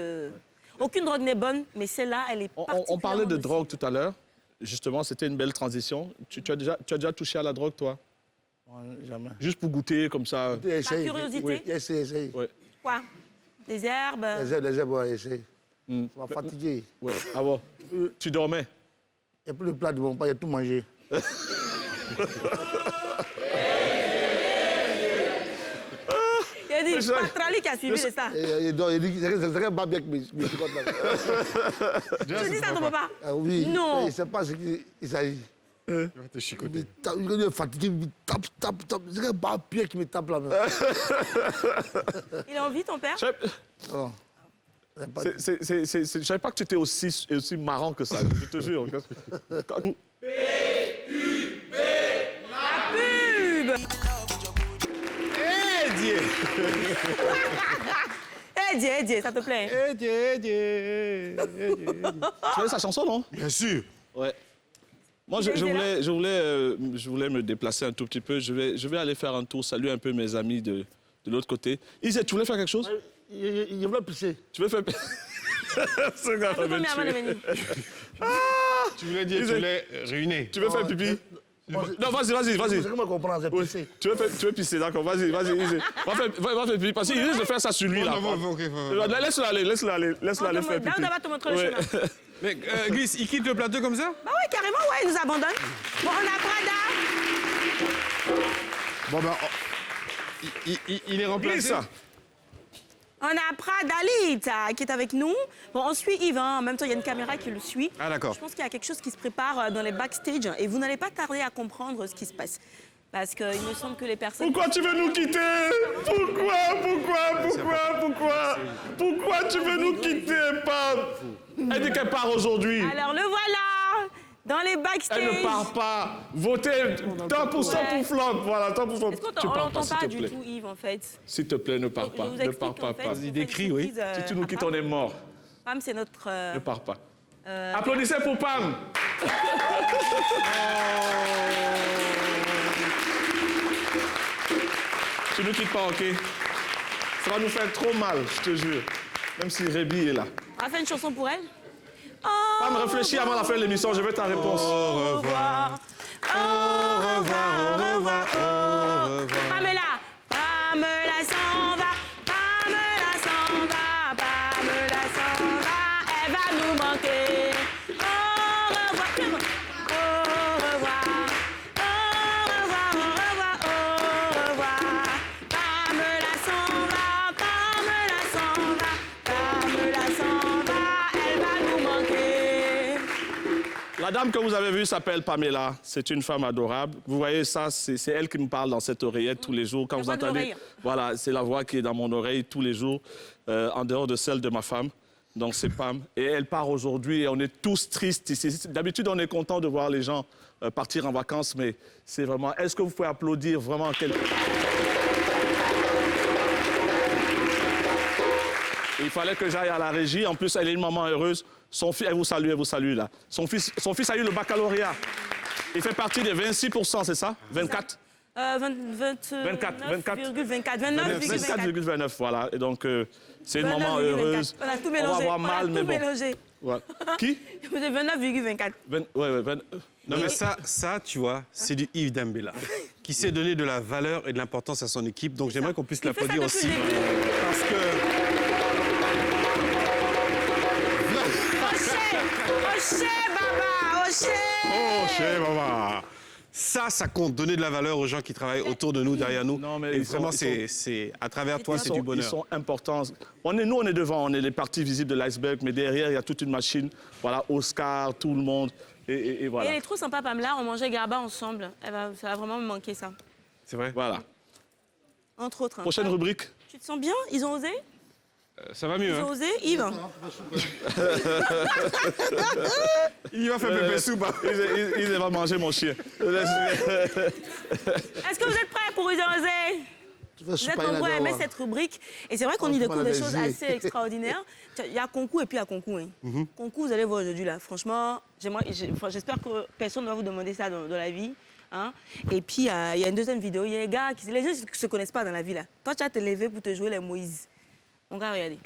Aucune drogue n'est bonne, mais celle-là, elle est particulièrement On parlait de nocive. drogue tout à l'heure. Justement, c'était une belle transition. Tu as déjà touché à la drogue, toi? Jamais. Juste pour goûter, comme ça. Essaye. curiosité? Oui, essaye. Ouais. Quoi? Des herbes? Les herbes, ouais, essaye. Mm. Ça va fatiguer. Ouais. Ah bon? Tu dormais? Et puis le plat de mon père, il a tout mangé. Il a dit, Patrali qui a suivi, c'est ça. Et donc, il dit, c'est pas bien que mes chicottes là. Tu dis ça à ton papa? Ah oui. Non. Il ne sait pas ce qu'il s'agit. Il va te chicoter. Il est fatigué, il tape. C'est pas un pied qui me tape là. Il a envie, ton père? Je Non. C'est pas- savais pas que tu étais aussi marrant que ça. Je te jure. Quand- Pub! Dieu, ça te plaît? Tu connais sa chanson, non? Bien sûr. Ouais. Moi, je voulais me déplacer un tout petit peu. Je vais aller faire un tour, saluer un peu mes amis de l'autre côté. Isaac, tu voulais faire quelque chose? Il veut pisser. Tu veux faire... Ce gars Ça fait va me combien avant de tuer. venir? Tu voulais dire, tu voulais ruiner. Tu veux faire pipi? Non, vas-y. C'est comment comprendre, c'est pisser. Tu veux pisser, d'accord. Vas-y, Isaac. Va faire pipi. Parce qu'il risque de faire ça sur lui, là. Non, ok. Laisse-le aller faire pipi. Daouda va te montrer le Ouais. chemin. Mais Glisse, il quitte le plateau comme ça? Bah ouais, carrément, ouais, il nous abandonne. Bon, on a Prada. Bon, ben, il est remplacé. Glisse. On a Pradalita qui est avec nous. Bon, on suit Yves, hein. En même temps, il y a une caméra qui le suit. Ah, d'accord. Je pense qu'il y a quelque chose qui se prépare dans les backstage et vous n'allez pas tarder à comprendre ce qui se passe. Parce qu'il me semble que les personnes... Pourquoi tu veux nous quitter? Pourquoi tu veux nous quitter, Pam? Elle dit qu'elle part aujourd'hui. Alors, le voilà dans les backstage. Elle ne part pas. Votez 100% pour flop. Voilà, 100%. Est-ce qu'on Tu pars l'entend s'il pas te du plaît. tout, Yves, en fait? S'il te plaît, ne pars Je pas. vous Ne explique, pars pas, en fait, Pam. on fait Il décrit, une oui. surprise, Si tu nous à quittes, Pam. on est mort. Pam, c'est notre... Ne pars pas. Applaudissez pour Pam. Tu ne quittes pas, OK? Ça va nous faire trop mal, je te jure. Même si Rébi est là. On va faire une chanson pour elle. Pam, réfléchis avant la fin de l'émission, je veux ta réponse. Au revoir. Au revoir, au revoir, au revoir. Pamela. Pamela s'en va. Pamela s'en va. Pamela s'en va. Elle va nous manquer. Au revoir. Au revoir. Au revoir, au revoir, au revoir. Pamela s'en va. Pamela s'en va. Pamela s'en va. Elle va nous manquer. La dame que vous avez vue s'appelle Pamela. C'est une femme adorable. Vous voyez ça, c'est elle qui me parle dans cette oreillette tous les jours. Quand La vous voix de entendez, l'oreille. voilà, c'est la voix qui est dans mon oreille tous les jours, en dehors de celle de ma femme. Donc c'est Pam. Et elle part aujourd'hui et on est tous tristes ici. D'habitude, on est content de voir les gens partir en vacances, mais c'est vraiment... Est-ce que vous pouvez applaudir vraiment quelqu'un? Il fallait que j'aille à la régie. En plus, elle est une maman heureuse. Son fils, elle vous salue là. Son fils a eu le baccalauréat. Il fait partie des 26%, c'est ça? 24? 29,24, voilà. Et donc, c'est une maman heureuse. On a tout On va mélangé. avoir mal, mais bon. mélangé. Ouais. Qui? Vous êtes 29,24. Non, mais ça, tu vois, c'est du Yves Dembélé, qui sait donner de la valeur et de l'importance à son équipe. Donc, j'aimerais qu'on puisse Il fait ça l'applaudir depuis aussi. le début. Parce que... Oché, Baba, Oché. Oh, chez maman. Ça compte, donner de la valeur aux gens qui travaillent autour de nous, derrière nous. Non, mais et ils vraiment, sont- c'est à travers toi, c'est du Ils bonheur. sont importants. Nous, on est devant, on est les parties visibles de l'iceberg, mais derrière, il y a toute une machine. Voilà, Oscar, tout le monde. Et Et voilà. elle est trop sympa, Pamela. On mangeait Garba ensemble. Ça va vraiment me manquer, ça. C'est vrai? Voilà. Entre autres. Prochaine rubrique. Tu te sens bien? Ils ont osé? Ça va mieux, Ils hein? ont osé, Yves? Il va faire pépé soupe. hein. Il va manger mon chien. Est-ce que vous êtes prêts pour Ils ont osé? Vous êtes nombreux à aimer cette rubrique. Et c'est vrai qu'on y découvre des choses assez extraordinaires. Il y a concours et puis il y a concours. Hein. Concours, vous allez voir aujourd'hui là. Franchement, j'espère que personne ne va vous demander ça dans la vie. Hein. Et puis, il y a une deuxième vidéo. Il y a les gars les gens ne se connaissent pas dans la vie là. Toi, tu as te lever pour te jouer les Moïse. On va regarder.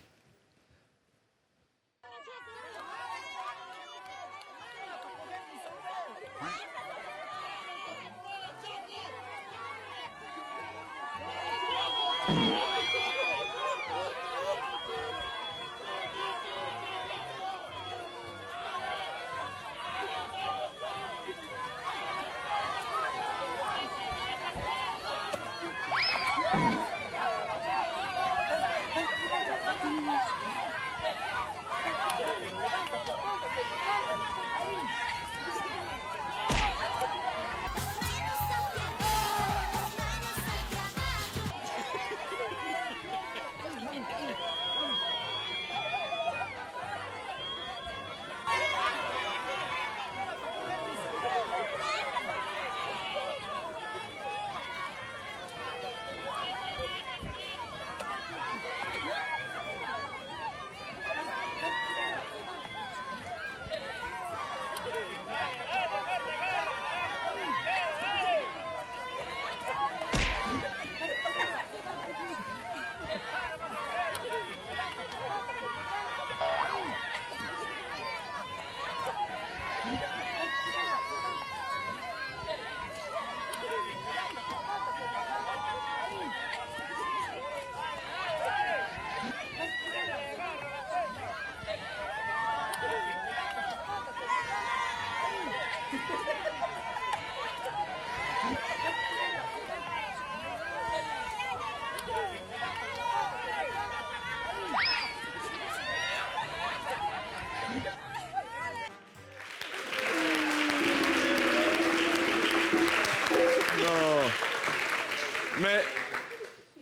Mais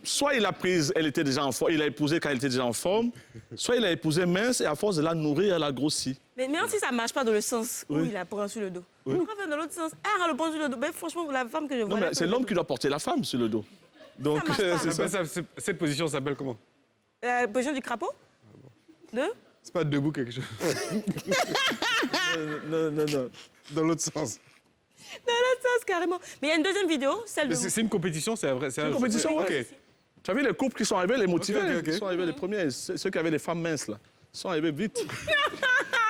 soit il a prise, elle était déjà en forme, il a épousé quand elle était déjà en forme, soit il a épousé mince et à force de la nourrir, elle a grossi. Mais même si ça ne marche pas dans le sens où Oui. il la prend sur le dos, Oui. on va faire dans l'autre sens. Ah, le prend sur le dos. Ben, franchement, la femme que je vois. Non, là, mais c'est l'homme qui doit porter la femme sur le dos. Donc, marche pas. c'est ça. Cette position s'appelle comment? La position du crapaud. Deux. C'est pas debout quelque chose. Non. Dans l'autre sens. Dans l'autre sens, carrément. Mais il y a une deuxième vidéo, celle de. C'est une compétition, c'est vrai. C'est une compétition, Ok. ouais. Tu as vu les couples qui sont arrivés, les motivés, Ok. ils sont arrivés les premiers, ceux qui avaient des femmes minces, là. Ils sont arrivés vite.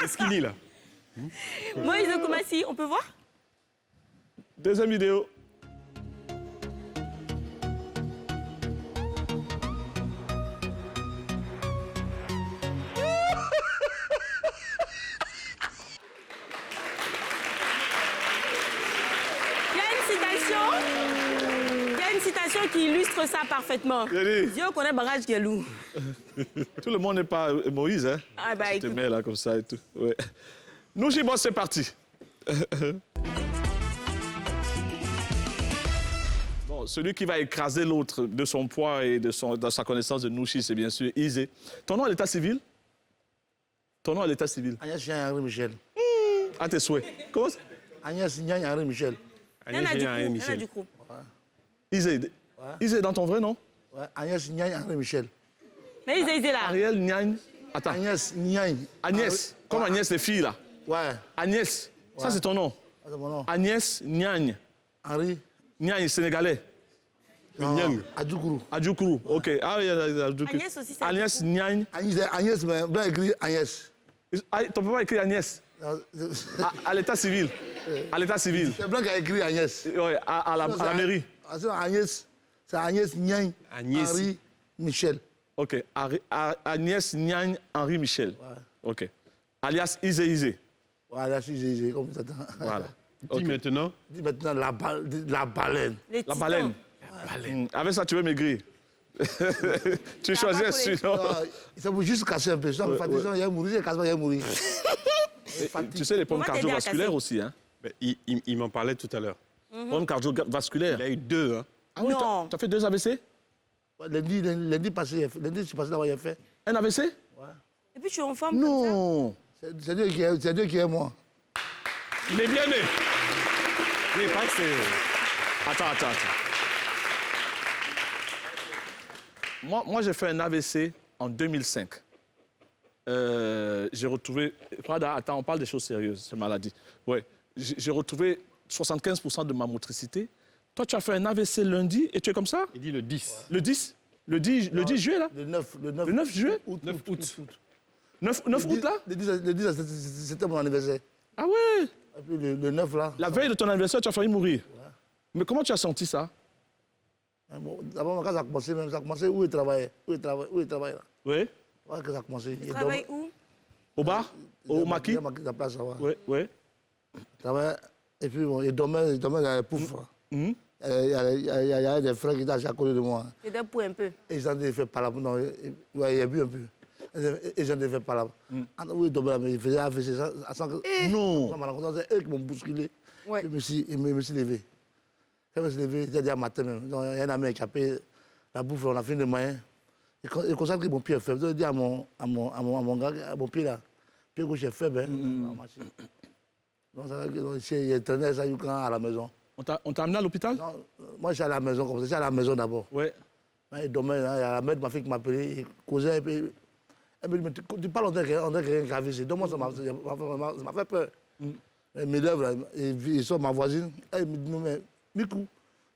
Les skinny, là. Moïse Koumassi, on peut voir? Deuxième vidéo. Il y a une citation qui illustre ça parfaitement. Allez. Dieu connaît barrage qui est lourd. Tout le monde n'est pas Moïse, hein. Ah bah Tu te écoute. mets là comme ça et tout. Ouais. Nous, j'y bosse, c'est parti. Bon, celui qui va écraser l'autre de son poids et de sa connaissance de Nouchi, c'est bien sûr Isé. Ton nom à l'état civil? Ton nom à l'état civil? Agnès Henri Michel. À tes souhaits. Comment ça? Agnès Henri Michel. Il y en a du coup. Il y en a du coup. Isé. Isé, dans ton vrai nom? Ouais, Agnès Henri Michel. Mais ils étaient là. Ariel Niagne. Attends. Agnès Niagne. Agnès. Comme Agnès, les filles, là. Ouais, Agnès. Ça, c'est ton nom. c'est mon nom. Agnès Niagne. Henri. Niagne, sénégalais. Niagne. Adjoukourou. Adjoukourou. OK. Ah oui, Adjoukourou. Agnès aussi, c'est Agnès Niagne. Agnès, mais blanc écrit Agnès. Ah, ton papa a écrit Agnès. À l'état civil. À l'état civil. C'est blanc qui a écrit Agnès. Ouais, à la mairie. Agnès, c'est Agnès Niagne. Agnès. Henri Michel. OK. Agnès Niagne Henri Michel. OK. Alias Isé Isé. Voilà, j'ai comme ça. Voilà. Dis maintenant. Dis maintenant la baleine. les La titans. baleine. Avec ça, tu veux maigrir. Tu choisis pas sinon. Il faut juste casser un peu. Ça me fatigue, il va mourir, il va mourir. Tu sais, les problèmes va t'aider à cardiovasculaires casser. aussi. Hein. Ben, il m'en parlait tout à l'heure. Problèmes cardiovasculaires. Il a eu 2, hein. Ah oui, Non. tu as fait 2 AVC? Lundi passé, lundi passé, d'avoir fait. Un AVC? Et puis tu es en forme. Non. C'est Dieu qui est moi. Il est bien né. Mais pas que c'est... Attends. Moi, j'ai fait un AVC en 2005. J'ai retrouvé... Attends, on parle des choses sérieuses, cette maladie. Ouais. J'ai retrouvé 75% de ma motricité. Toi, tu as fait un AVC lundi et tu es comme ça? Il dit le 10. Le 10? Le 10 juillet, là? Le 9. Le 9 juillet? 9 août. 9 août, là? Le 10, c'était mon anniversaire. Ah ouais? Et puis le 9, là. La veille de ton anniversaire, tu as failli mourir. Mais comment tu as senti ça? Bon, d'abord, quand ça a commencé, où il travaillait. Où il travaille, là. Oui. Ouais, que ça a commencé. Tu travailles où? Au bar? Au maquis? La place, ça va. Oui. Il travaillait. Et puis, bon, il dormait dans la pouf. Il y avait des frères qui étaient à côté de moi. Je t'ai pour un peu. Et ils en ont fait par là. Non, ouais, il a bu un peu. Et ils en ont fait par là. Oui, il tombait là, mais il faisait AVC sans que... Non. C'est eux qui m'ont bousculé. Ouais. Je me suis levé. Quand je me suis levé, j'ai dit à matin même. Donc, il y a un ami qui a payé la bouffe, on a fait de moyens. Il constate que mon pied est faible. Je dis à mon gars, à mon pied là, pied gauche est faible. Donc, ça veut dire qu'il traînait ça à la maison. On t'a amené à l'hôpital? Non, moi, j'étais à la maison comme ça. J'étais à la maison d'abord. Oui. Il dormait, là, il y a la mère de ma fille qui m'appelait, il causait, et puis elle me dit, mais tu parles en tant que quelqu'un qui a donc moi, ça m'a fait peur. Mes lèvres, là, ils sont ma voisine, elle me dit, non mais, Mikou,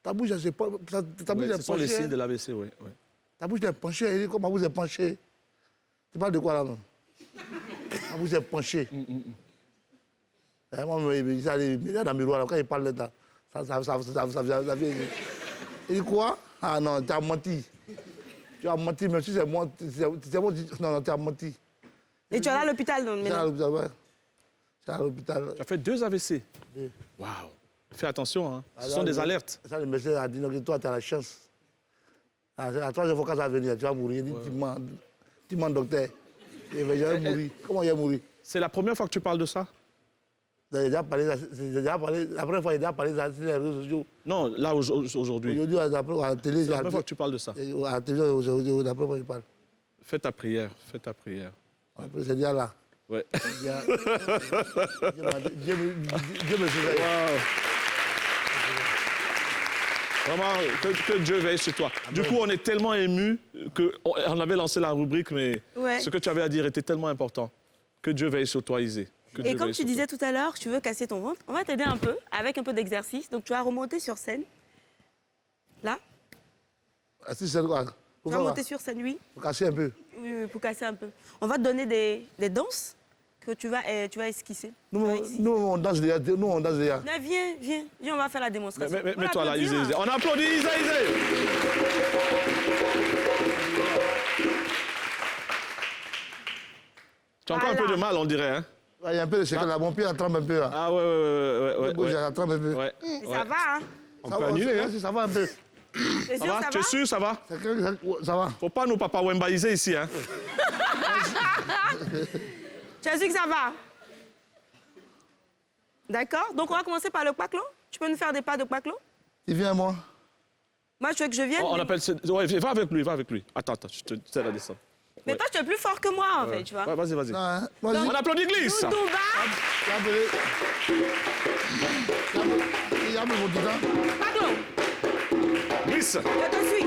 ta bouche, elle s'est pas... Ta bouche, Ce elle sont les penchée. signes de l'AVC, oui. Ta bouche, elle est penchée. Elle dit, comment ma bouche est penchée? Tu parles de quoi, là, non? Ma bouche est penchée. Et moi, il me dit, dans le miroir, là, quand il parle de ça vient. Il dit, quoi? Ah non, tu as menti. Tu as menti, même si c'est moi. Non, tu as menti. Et tu es allé à l'hôpital, non? C'est à l'hôpital, ouais. C'est à l'hôpital. Tu as fait 2 AVC? Oui. Waouh. Fais attention, hein. Ce Alors, sont des alertes. Ça, le médecin a dit, non, que toi, tu as la chance. À la troisième fois, quand ça va venir, tu vas mourir. Il dit, tu mens, docteur. Je vais mourir. Comment il va mourir? C'est la première fois que tu parles de ça? J'ai déjà parlé, la première fois, j'ai déjà parlé sur les réseaux sociaux. Non, là, aujourd'hui. Aujourd'hui, à la télé, C'est la première fois que tu parles de ça. à la télé, aujourd'hui, la première fois, je parle. Fais ta prière, fais ta prière. Après, c'est déjà là. Ouais. Dieu me surveille. Wow. Vraiment, que Dieu veille sur toi. Du coup, on est tellement émus qu'on avait lancé la rubrique, mais Ouais. ce que tu avais à dire était tellement important. Que Dieu veille sur toi, Isée. Que Et Dieu comme veille tu sur disais tout à l'heure, tu veux casser ton ventre, on va t'aider un peu avec un peu d'exercice. Donc tu vas remonter sur scène. Là, Ah, si, c'est quoi? tu Pour vas faire monter sur scène, oui. pour casser un peu. Oui, pour casser un peu. On va te donner des danses que tu vas esquisser. Nous, Ici. nous, on danse déjà. Nous, on danse déjà. Non, viens, on va faire la démonstration. On Mets-toi là, l'applaudira. Isée. On applaudit Isée. Tu as encore un Voilà. peu de mal, on dirait, hein? Ouais, il y a un peu de secret là. Mon pied, la trempe un peu. Là. Ah ouais. Bouge, la trempe un peu. Ouais. Mais ça va, hein? On peut annuler, hein. Ça va un peu. T'es Ça sûr, va? ça Tu es va? sûr, ça va? Ça va. Faut pas nous papa Wemba Isée ici, hein? Tu as sûr que ça va? D'accord? Donc on va commencer par le quaclo. Tu peux nous faire des pas de quaclo? Il vient à moi. Moi, tu veux que je vienne? On appelle ça... Ouais, va avec lui. Attends, je te t'aide à descendre. Mais toi, tu es plus fort que moi, en fait, tu vois. Ouais, vas-y. Non, hein. Moi, On applaudit Glisse. Doudouba, il y a mon guitare. Pablo, Glisse. je te suis.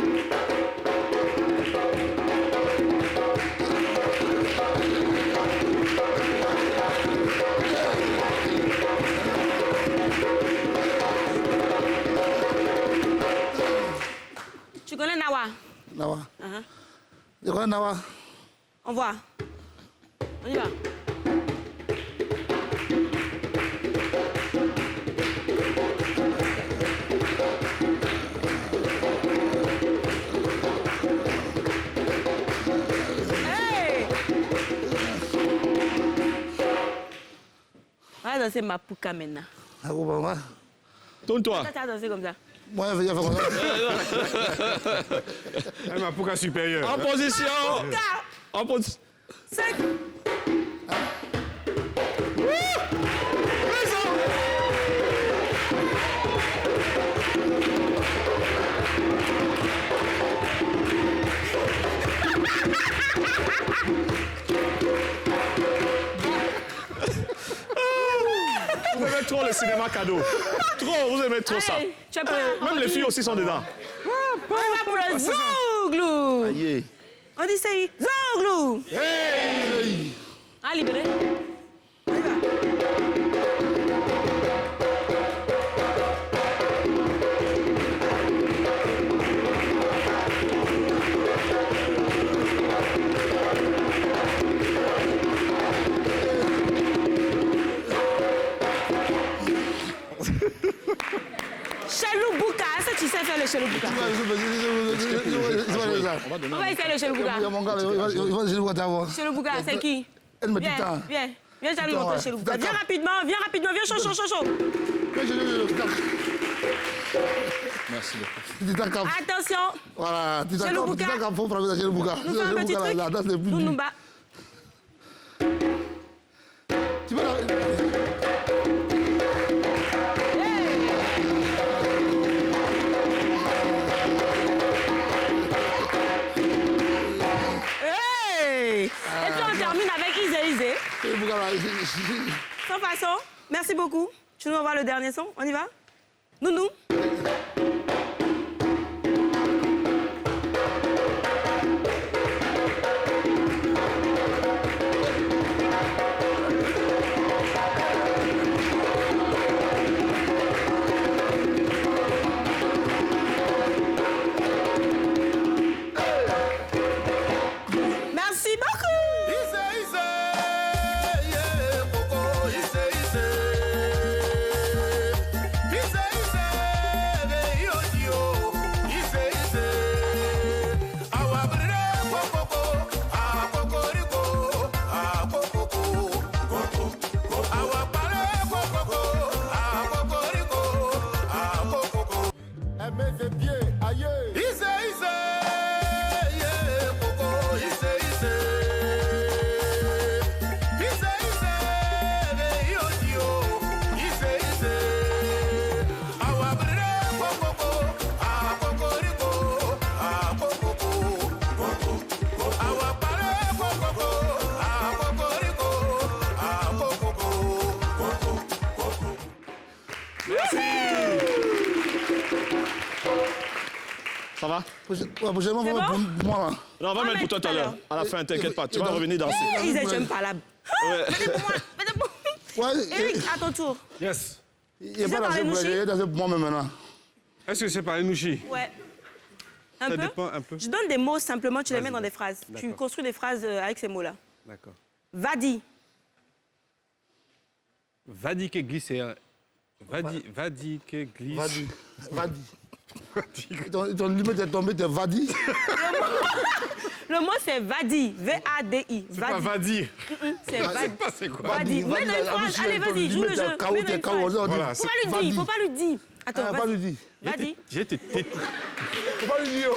Tu connais Nawa? Nawa. Je connais Nawa. On voit. On y va. Hey! On va danser Mapuka maintenant. Ah, bon, bah, moi, Tourne-toi. Toi, tu vas danser comme ça. moi, je vais faire comme ça. Un Mapuka supérieur. En position. Mapuka! En position. 5. Vous aimez trop le cinéma cadeau. Trop, vous aimez trop ça. Allez, tu as pris Même les filles aussi sont dedans. On va pour le zouglou. Yeah. On dit c'est zouglou. Ah, libéré. On y va. Cheloubuka, est-ce que tu sais faire le cheloubuka? On va essayer le cheloubuka. Mon gars, il va essayer de voir d'abord. Cheloubuka, c'est qui? Elle me dit Viens, tant. viens. Viens, je vais nous Attends, montrer ouais. cheloubuka. Viens Attends. rapidement, viens chaud. Merci beaucoup. Tita Cap. Attention, Voilà, Tita Cap. Cheloubuka. Tita Cap, faut frapper dans Cheloubuka. nous faisons un petit Cheloubuka, truc. la danse n'est plus Nous dure. nous bat. Tu peux la... Hey! Et puis on termine avec Isé. Cheloubuka, là, Sans façon. Merci beaucoup. Tu nous envoies le dernier son. On y va? Nounou. Merci beaucoup. Ça va? Prochainement, C'est on va bon? mettre pour moi, là. Non, on va mettre pour toi tout à l'heure. À la fin, t'inquiète pas, tu vas revenir danser. Ils j'aime pas la... Ouais. Mettez pour moi, mettez pour moi. Ouais, Eric, à ton tour. Yes. il n'y a Tu sais pas parler danser pour Nouchi? il y a danser pour moi-même maintenant. Est-ce que c'est par les Nouchi? Ouais. Un Ça peu? dépend un peu. Je donne des mots simplement, tu les mets Vas-y. dans des phrases. Tu D'accord. construis des phrases avec ces mots-là. D'accord. Vadi. Vadi que glisser. Vadi que glisse. Vadi. Vadi. Ton limite est tombé, t'es Vadi. Le mot, c'est Vadi. V-A-D-I. C'est pas Vadi. C'est Je sais Vadi. pas c'est quoi. Vadi. Mets dans une phrase. Allez, vas-y, joue le jeu. Mets dans une phrase. Voilà, Faut pas lui dire, faut pas lui dire. Attends, Pas vas-y. lui dire. Vadi. J'ai été têtu. Faut pas lui dire.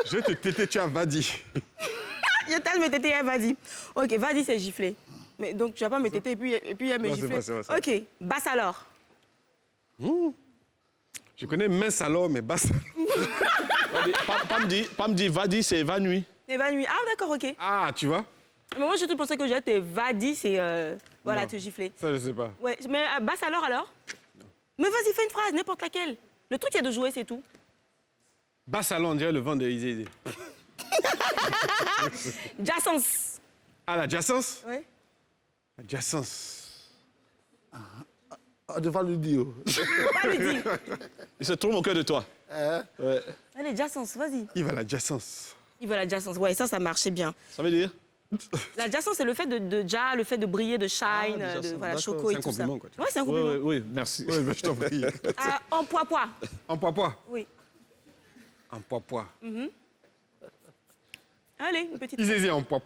Je te tété, tu as Vadi. Je t'aime me téter, Vadi. Ok, Vadi, c'est gifler. Mais donc, tu vas pas me téter et puis elle me Non, c'est gifler. pas, c'est pas ça. Ok, basse alors. Je connais mince alors, mais basse. Pas me dire, Vadi, c'est évanoui. Évanoui. Ah, d'accord, ok. Ah, tu vois? Mais moi, je te pensais que j'étais Vadi, c'est. Voilà, Non. te gifler. Ça, je sais pas. Ouais, mais basse alors? Mais vas-y, fais une phrase, n'importe laquelle. Le truc, c'est de jouer, c'est tout. Basse alors, on dirait le vent de Izé. Jacens. Ah, l'adjacence? Ouais. Adjacence. On ne va pas lui dire. Faut pas lui dire. Il se trouve au cœur de toi. Ouais. Allez, Jacens, vas-y. Il va l'adjacence. Il veut l'adjacence. Ouais, ça marchait bien. Ça veut dire? L'adjacence, c'est le fait de ja, le fait de briller, de shine, déjà, de voilà, d'accord. choco et C'est un tout ça. compliment, quoi. Ouais, c'est un Oui, compliment. oui, oui, merci. Ouais, ben, je t'en prie. En poids. En poids. Oui. En poids. Allez, une petite. Izé en poids.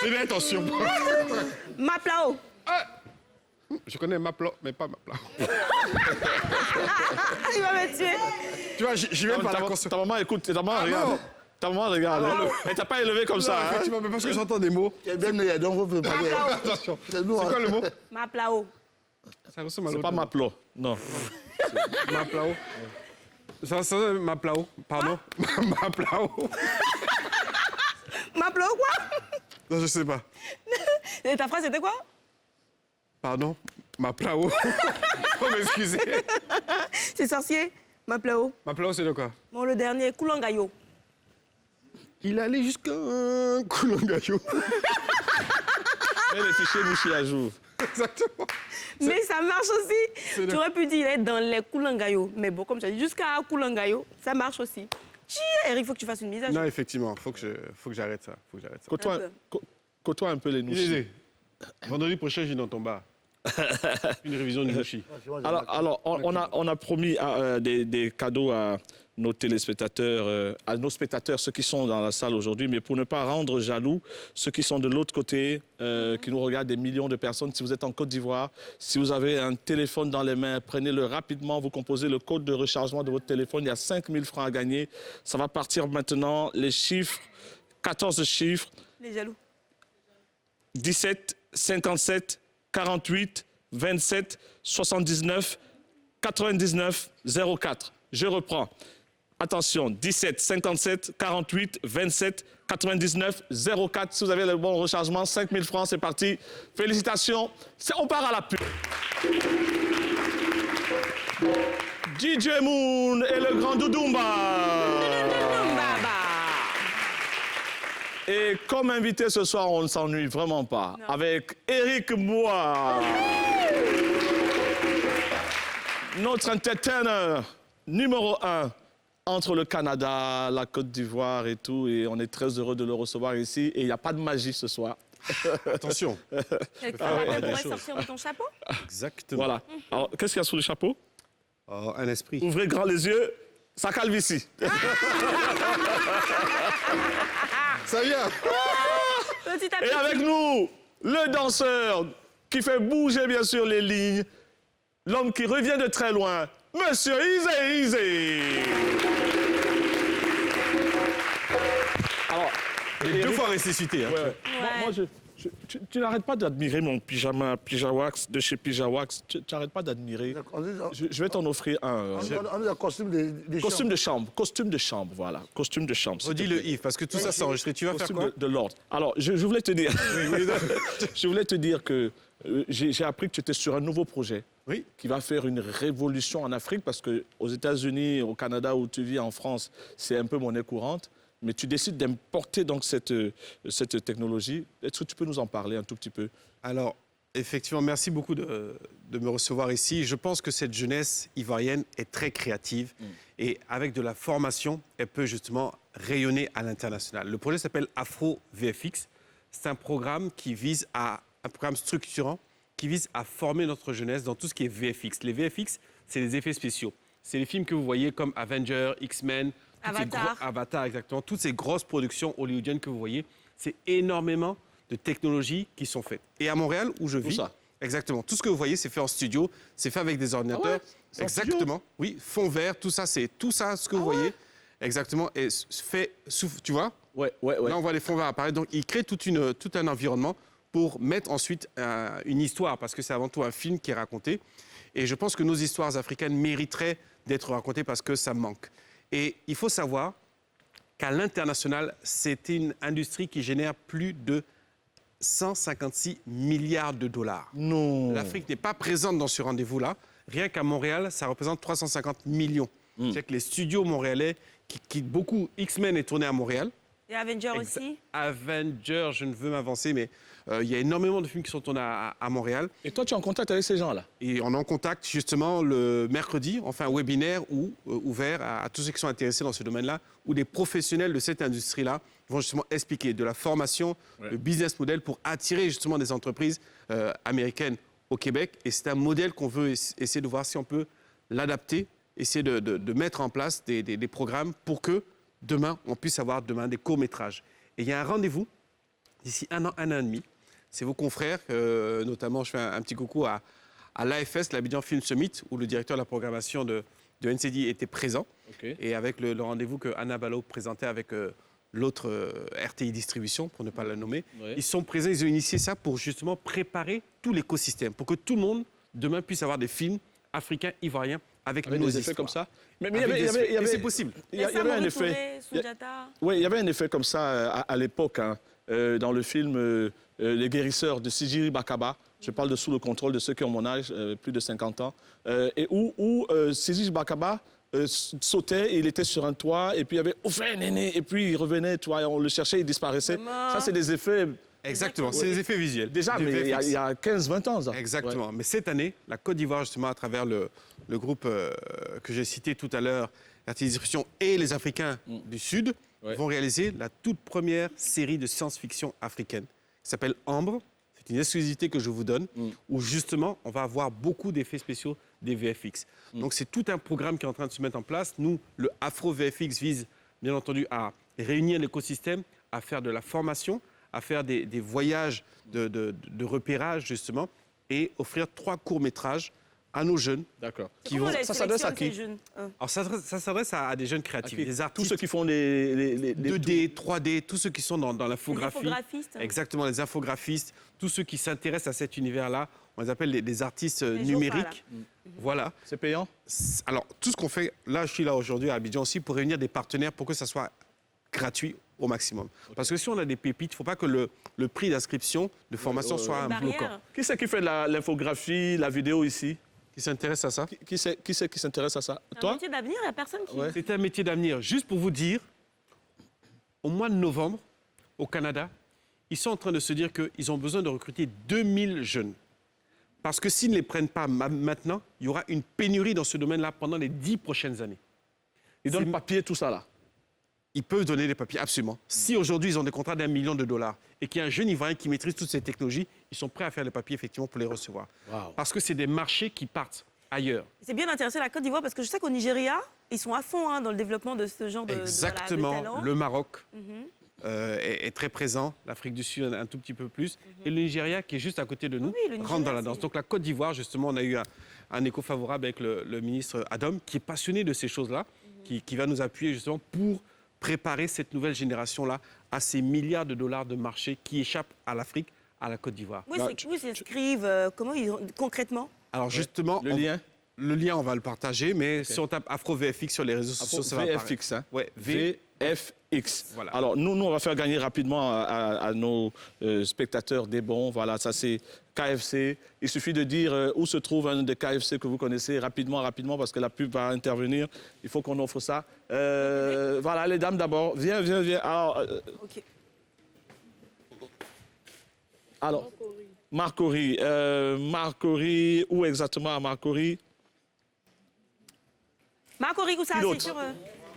C'est bien, attention. Maplao. Je connais Maplo, mais pas Maplao. Il va me tuer. Tu vois, j'y vais par la conscience. Ta maman écoute, ta maman Ah regarde. non. Ta maman regarde. Elle t'a pas élevé comme ça. Hein? Effectivement, mais parce que j'entends des mots. Tu es bien né, donc il faut préparer. Attention. C'est nous, C'est quoi le mot? Maplao. Ça ressemble à C'est l'autre. pas Maplo, non. Maplao. Ça ressemble à Maplao. Pardon. Maplao. Maplao quoi? Non, je sais pas. Et ta phrase, c'était quoi? Pardon. Maplao. Faut m'excuser. C'est sorcier. Maplao. Maplao, c'est de quoi? Bon, le dernier, Koulangayo. Il allait jusqu'à Koulangayo. Mets les fichiers Mouchi à jour. Exactement. Mais ça marche aussi. Tu aurais pu dire, il est dans les Koulangayo. Mais bon, comme tu as dit, jusqu'à Koulangayo, ça marche aussi. Eric, il faut que tu fasses une mise à jour. Non, effectivement, faut que j'arrête ça. Côtoie, côtoie un peu les nouchis. Izé, vendredi prochain, je viens dans ton bar. Une révision du Mouchi. Alors on a promis des cadeaux à nos téléspectateurs, à nos spectateurs, ceux qui sont dans la salle aujourd'hui, mais pour ne pas rendre jaloux ceux qui sont de l'autre côté, qui nous regardent, des millions de personnes. Si vous êtes en Côte d'Ivoire, si vous avez un téléphone dans les mains, prenez-le rapidement, vous composez le code de rechargement de votre téléphone, il y a 5 000 francs à gagner. Ça va partir maintenant, les chiffres, 14 chiffres, Les jaloux. 17, 57, 48, 27, 79, 99, 04. Je reprends. Attention, 17, 57, 48, 27, 99, 04. Si vous avez le bon rechargement, 5 000 francs, c'est parti. Félicitations. On part à la pub. DJ Moon et le grand Doudoumba. Et comme invité ce soir, on ne s'ennuie vraiment pas. Avec Eric Moua. Notre entertainer numéro 1 entre le Canada, la Côte d'Ivoire et tout. Et on est très heureux de le recevoir ici. Et il n'y a pas de magie ce soir. Attention. Quelqu'un pourrait sortir de ton chapeau? Exactement. Voilà. Alors, qu'est-ce qu'il y a sous le chapeau? Oh, un esprit. Ouvrez grand les yeux. Sa calvitie. Ça vient. Petit à Et petit. avec nous, le danseur qui fait bouger bien sûr les lignes, l'homme qui revient de très loin, Monsieur Izé Izé. Alors, Deux fois ressuscité. Hein. ouais. Moi, je Tu n'arrêtes pas d'admirer mon pyjama Pyjawax de chez Pyjawax. Tu n'arrêtes pas d'admirer. Je vais t'en offrir un. On est en costume de Costume de chambre. Costume de chambre, voilà. Costume de chambre. Redis le Yves, parce que tout ça, c'est enregistré. Tu vas faire Costume quoi de l'ordre. Alors, je voulais te dire... je voulais te dire que j'ai appris que tu étais sur un nouveau projet. Oui. Qui va faire une révolution en Afrique, parce qu'aux États-Unis, au Canada, où tu vis, en France, c'est un peu monnaie courante. Mais tu décides d'importer donc cette technologie. Est-ce que tu peux nous en parler un tout petit peu? Alors, effectivement, merci beaucoup de me recevoir ici. Je pense que cette jeunesse ivoirienne est très créative et avec de la formation, elle peut justement rayonner à l'international. Le projet s'appelle Afro VFX. C'est un programme un programme structurant qui vise à former notre jeunesse dans tout ce qui est VFX. Les VFX, c'est les effets spéciaux. C'est les films que vous voyez comme Avengers, X-Men, Avatar, exactement. Toutes ces grosses productions hollywoodiennes que vous voyez, c'est énormément de technologies qui sont faites. Et à Montréal, où je vis, exactement, tout ce que vous voyez, c'est fait en studio, c'est fait avec des ordinateurs. Ah ouais, exactement, oui, fond vert, tout ça, c'est tout ça, ce que vous voyez, exactement, et fait, tu vois. Ouais. Là, on voit les fonds verts apparaître. Donc, ils créent tout un environnement pour mettre ensuite une histoire, parce que c'est avant tout un film qui est raconté. Et je pense que nos histoires africaines mériteraient d'être racontées parce que ça manque. Et il faut savoir qu'à l'international, c'est une industrie qui génère plus de 156 milliards de dollars. Non. L'Afrique n'est pas présente dans ce rendez-vous-là. Rien qu'à Montréal, ça représente 350 millions. C'est que les studios montréalais, beaucoup X-Men est tourné à Montréal. Et Avengers aussi? Avengers, je ne veux m'avancer, mais il y a énormément de films qui sont tournés à Montréal. Et toi, tu es en contact avec ces gens-là? Et on est en contact justement le mercredi, on fait un webinaire ouvert à tous ceux qui sont intéressés dans ce domaine-là, où des professionnels de cette industrie-là vont justement expliquer de la formation, le business model pour attirer justement des entreprises américaines au Québec. Et c'est un modèle qu'on veut essayer de voir si on peut l'adapter, essayer de mettre en place des programmes pour que demain, on puisse avoir des courts-métrages. Et il y a un rendez-vous d'ici un an et demi. C'est vos confrères, notamment je fais un petit coucou à l'AFS, l'Abidjan Film Summit, où le directeur de la programmation de NCD était présent. Okay. Et avec le rendez-vous que Anna Balo présentait avec l'autre RTI Distribution, pour ne pas la nommer, ils sont présents, ils ont initié ça pour justement préparer tout l'écosystème, pour que tout le monde, demain, puisse avoir des films africains, ivoiriens, avec nos des effets comme ça. Mais il y avait c'est possible. Il y avait un effet. Oui, il y avait un effet comme ça à l'époque, hein, dans le film Les Guérisseurs de Sijiri Bakaba. Je parle de Sous le contrôle de ceux qui ont mon âge, plus de 50 ans. Et où Sijiri Bakaba sautait, il était sur un toit, et puis il y avait « Oufé, néné !» Et puis il revenait, tu vois, on le cherchait, il disparaissait. Ça, c'est des effets... Exactement, c'est des effets visuels. Déjà, mais il y a 15-20 ans, ça. Exactement. Ouais. Mais cette année, la Côte d'Ivoire, justement, à travers le groupe que j'ai cité tout à l'heure, RTI Distribution et les Africains du Sud, vont réaliser la toute première série de science-fiction africaine qui s'appelle Ambre. C'est une exclusivité que je vous donne, où justement, on va avoir beaucoup d'effets spéciaux des VFX. Donc, c'est tout un programme qui est en train de se mettre en place. Nous, le Afro VFX vise, bien entendu, à réunir l'écosystème, à faire de la formation, à faire des voyages de repérage, justement, et offrir 3 courts-métrages à nos jeunes. D'accord. Ça s'adresse à qui? Alors, ça s'adresse à des jeunes créatifs, des artistes. Tous ceux qui font les 2D, 3D, tous ceux qui sont dans l'infographie. Les infographistes. Exactement, les infographistes. Tous ceux qui s'intéressent à cet univers-là, on les appelle les artistes numériques. Voilà. C'est payant? Alors, tout ce qu'on fait, là, je suis là aujourd'hui à Abidjan aussi pour réunir des partenaires pour que ça soit gratuit au maximum. Parce que si on a des pépites, il ne faut pas que le prix d'inscription, de formation soit un bloquant. Qui c'est qui fait l'infographie, la vidéo ici? Qui s'intéresse à ça? Qui c'est qui s'intéresse à ça? Toi? Un métier d'avenir, il n'y a personne qui... C'est un métier d'avenir. Juste pour vous dire, au mois de novembre, au Canada, ils sont en train de se dire qu'ils ont besoin de recruter 2000 jeunes. Parce que s'ils ne les prennent pas maintenant, il y aura une pénurie dans ce domaine-là pendant les 10 prochaines années. Ils donnent papier, tout ça là? Ils peuvent donner des papiers, absolument. Si aujourd'hui, ils ont des contrats d'1 million de dollars et qu'il y a un jeune Ivoirien qui maîtrise toutes ces technologies, ils sont prêts à faire les papiers, effectivement, pour les recevoir. Wow. Parce que c'est des marchés qui partent ailleurs. C'est bien d'intéresser la Côte d'Ivoire parce que je sais qu'au Nigeria, ils sont à fond dans le développement de ce genre Exactement. de talent. Le Maroc est très présent, l'Afrique du Sud un tout petit peu plus, et le Nigeria, qui est juste à côté de nous, rentre dans la danse. Donc la Côte d'Ivoire, justement, on a eu un écho favorable avec le ministre Adam, qui est passionné de ces choses-là, qui va nous appuyer justement pour préparer cette nouvelle génération-là à ces milliards de dollars de marché qui échappent à l'Afrique à la Côte d'Ivoire. Où ils s'inscrivent concrètement? Alors justement, Le lien le lien, on va le partager, mais si on tape Afro VFX sur les réseaux sociaux, ça va VFX, hein? Ouais, VFX. Voilà. Alors, nous, on va faire gagner rapidement à nos spectateurs des bons. Voilà, ça, c'est KFC. Il suffit de dire où se trouve un des KFC que vous connaissez rapidement, parce que la pub va intervenir. Il faut qu'on offre ça. Voilà, les dames d'abord. Viens. Alors, Ok. alors Marcory. Marcory, où exactement à Marcory? Marcory, où ça, Pilote. c'est sur...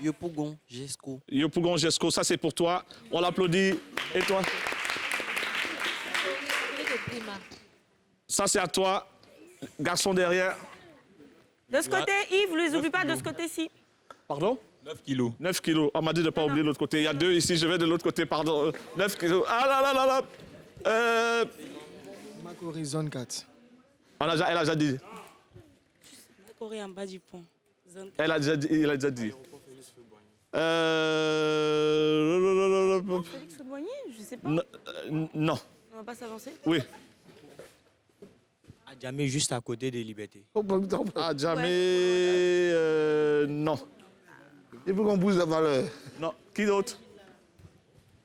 Yopougon, Jesco. Yopougon Jesco, ça c'est pour toi. On l'applaudit. Et toi? Ça c'est à toi. Garçon derrière. De ce côté, Yves, ne les oublie pas de ce côté-ci. Pardon? 9 kilos. 9 kilos. On m'a dit de ne pas oublier l'autre côté. Il y a 2 ici, je vais de l'autre côté, pardon. 9 kilos. Ah là. Marcory, zone 4. Elle a déjà dit. Marcory en bas du pont. Zone... Il a déjà dit. Félix Soudmoigny, je sais pas. Non. On va pas s'avancer. Oui. Adjamé, juste à côté de Liberté. Ah, jamais. Non. Il faut qu'on bouge la valeur. Non. Qui d'autre?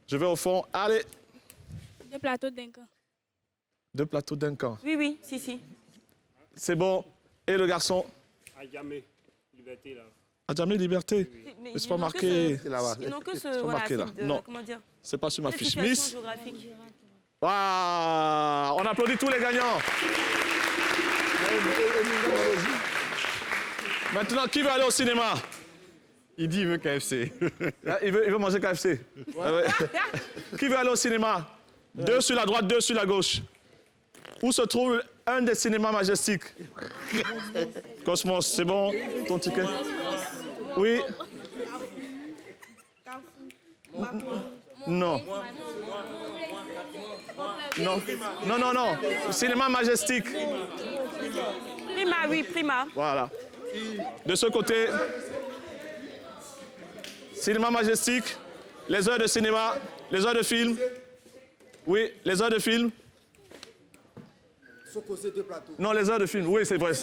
Je vais au fond. Allez. 2 plateaux d'un camp. 2 plateaux d'un camp. Oui, si. C'est bon. Et le garçon? Adjamé, Liberté, là. Adjamé, Liberté. Mais C'est pas marqué. Ils n'ont que ce... pas Voilà, marqué là. non. Comment dire? C'est pas sur ma Cette fiche. situation Miss. géographique. Waouh! On applaudit tous les gagnants. Maintenant, qui veut aller au cinéma? Il dit il veut KFC. Il veut manger KFC. Ah ouais. Qui veut aller au cinéma? 2 sur la droite, 2 sur la gauche. Où se trouve un des cinémas majestiques? Cosmos, c'est bon? Ton ticket? Oui? Non. Non. Cinéma majestique. Prima, oui, Prima. Voilà. De ce côté, cinéma majestique, les heures de cinéma, les heures de film. Oui, les heures de film. Non, les heures de film. Oui, c'est vrai.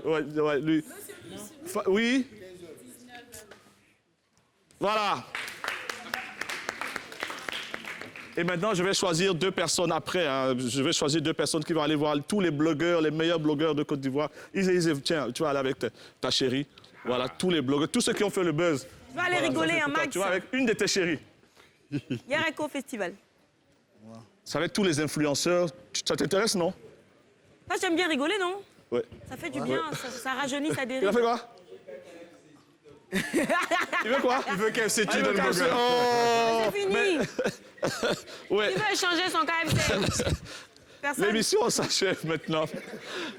Ouais, lui. Oui. Voilà. Et maintenant, je vais choisir 2 personnes après. Hein. Je vais choisir 2 personnes qui vont aller voir tous les blogueurs, les meilleurs blogueurs de Côte d'Ivoire. Tiens, tu vas aller avec ta chérie. Voilà, tous les blogueurs, tous ceux qui ont fait le buzz. Tu vas aller rigoler, un max. Tu vas avec une de tes chéries. Yareko Festival. Ça va être tous les influenceurs. Ça t'intéresse, non? Moi, j'aime bien rigoler, non? Ouais. Ça fait du bien, ça rajeunit, ça Il dérive. a fait quoi? Il veut quoi? Il veut KFC, tu Il donnes veut le KFC. burger. Oh! C'est fini. Ouais. Il veut échanger son KFC. Personne. L'émission s'achève maintenant.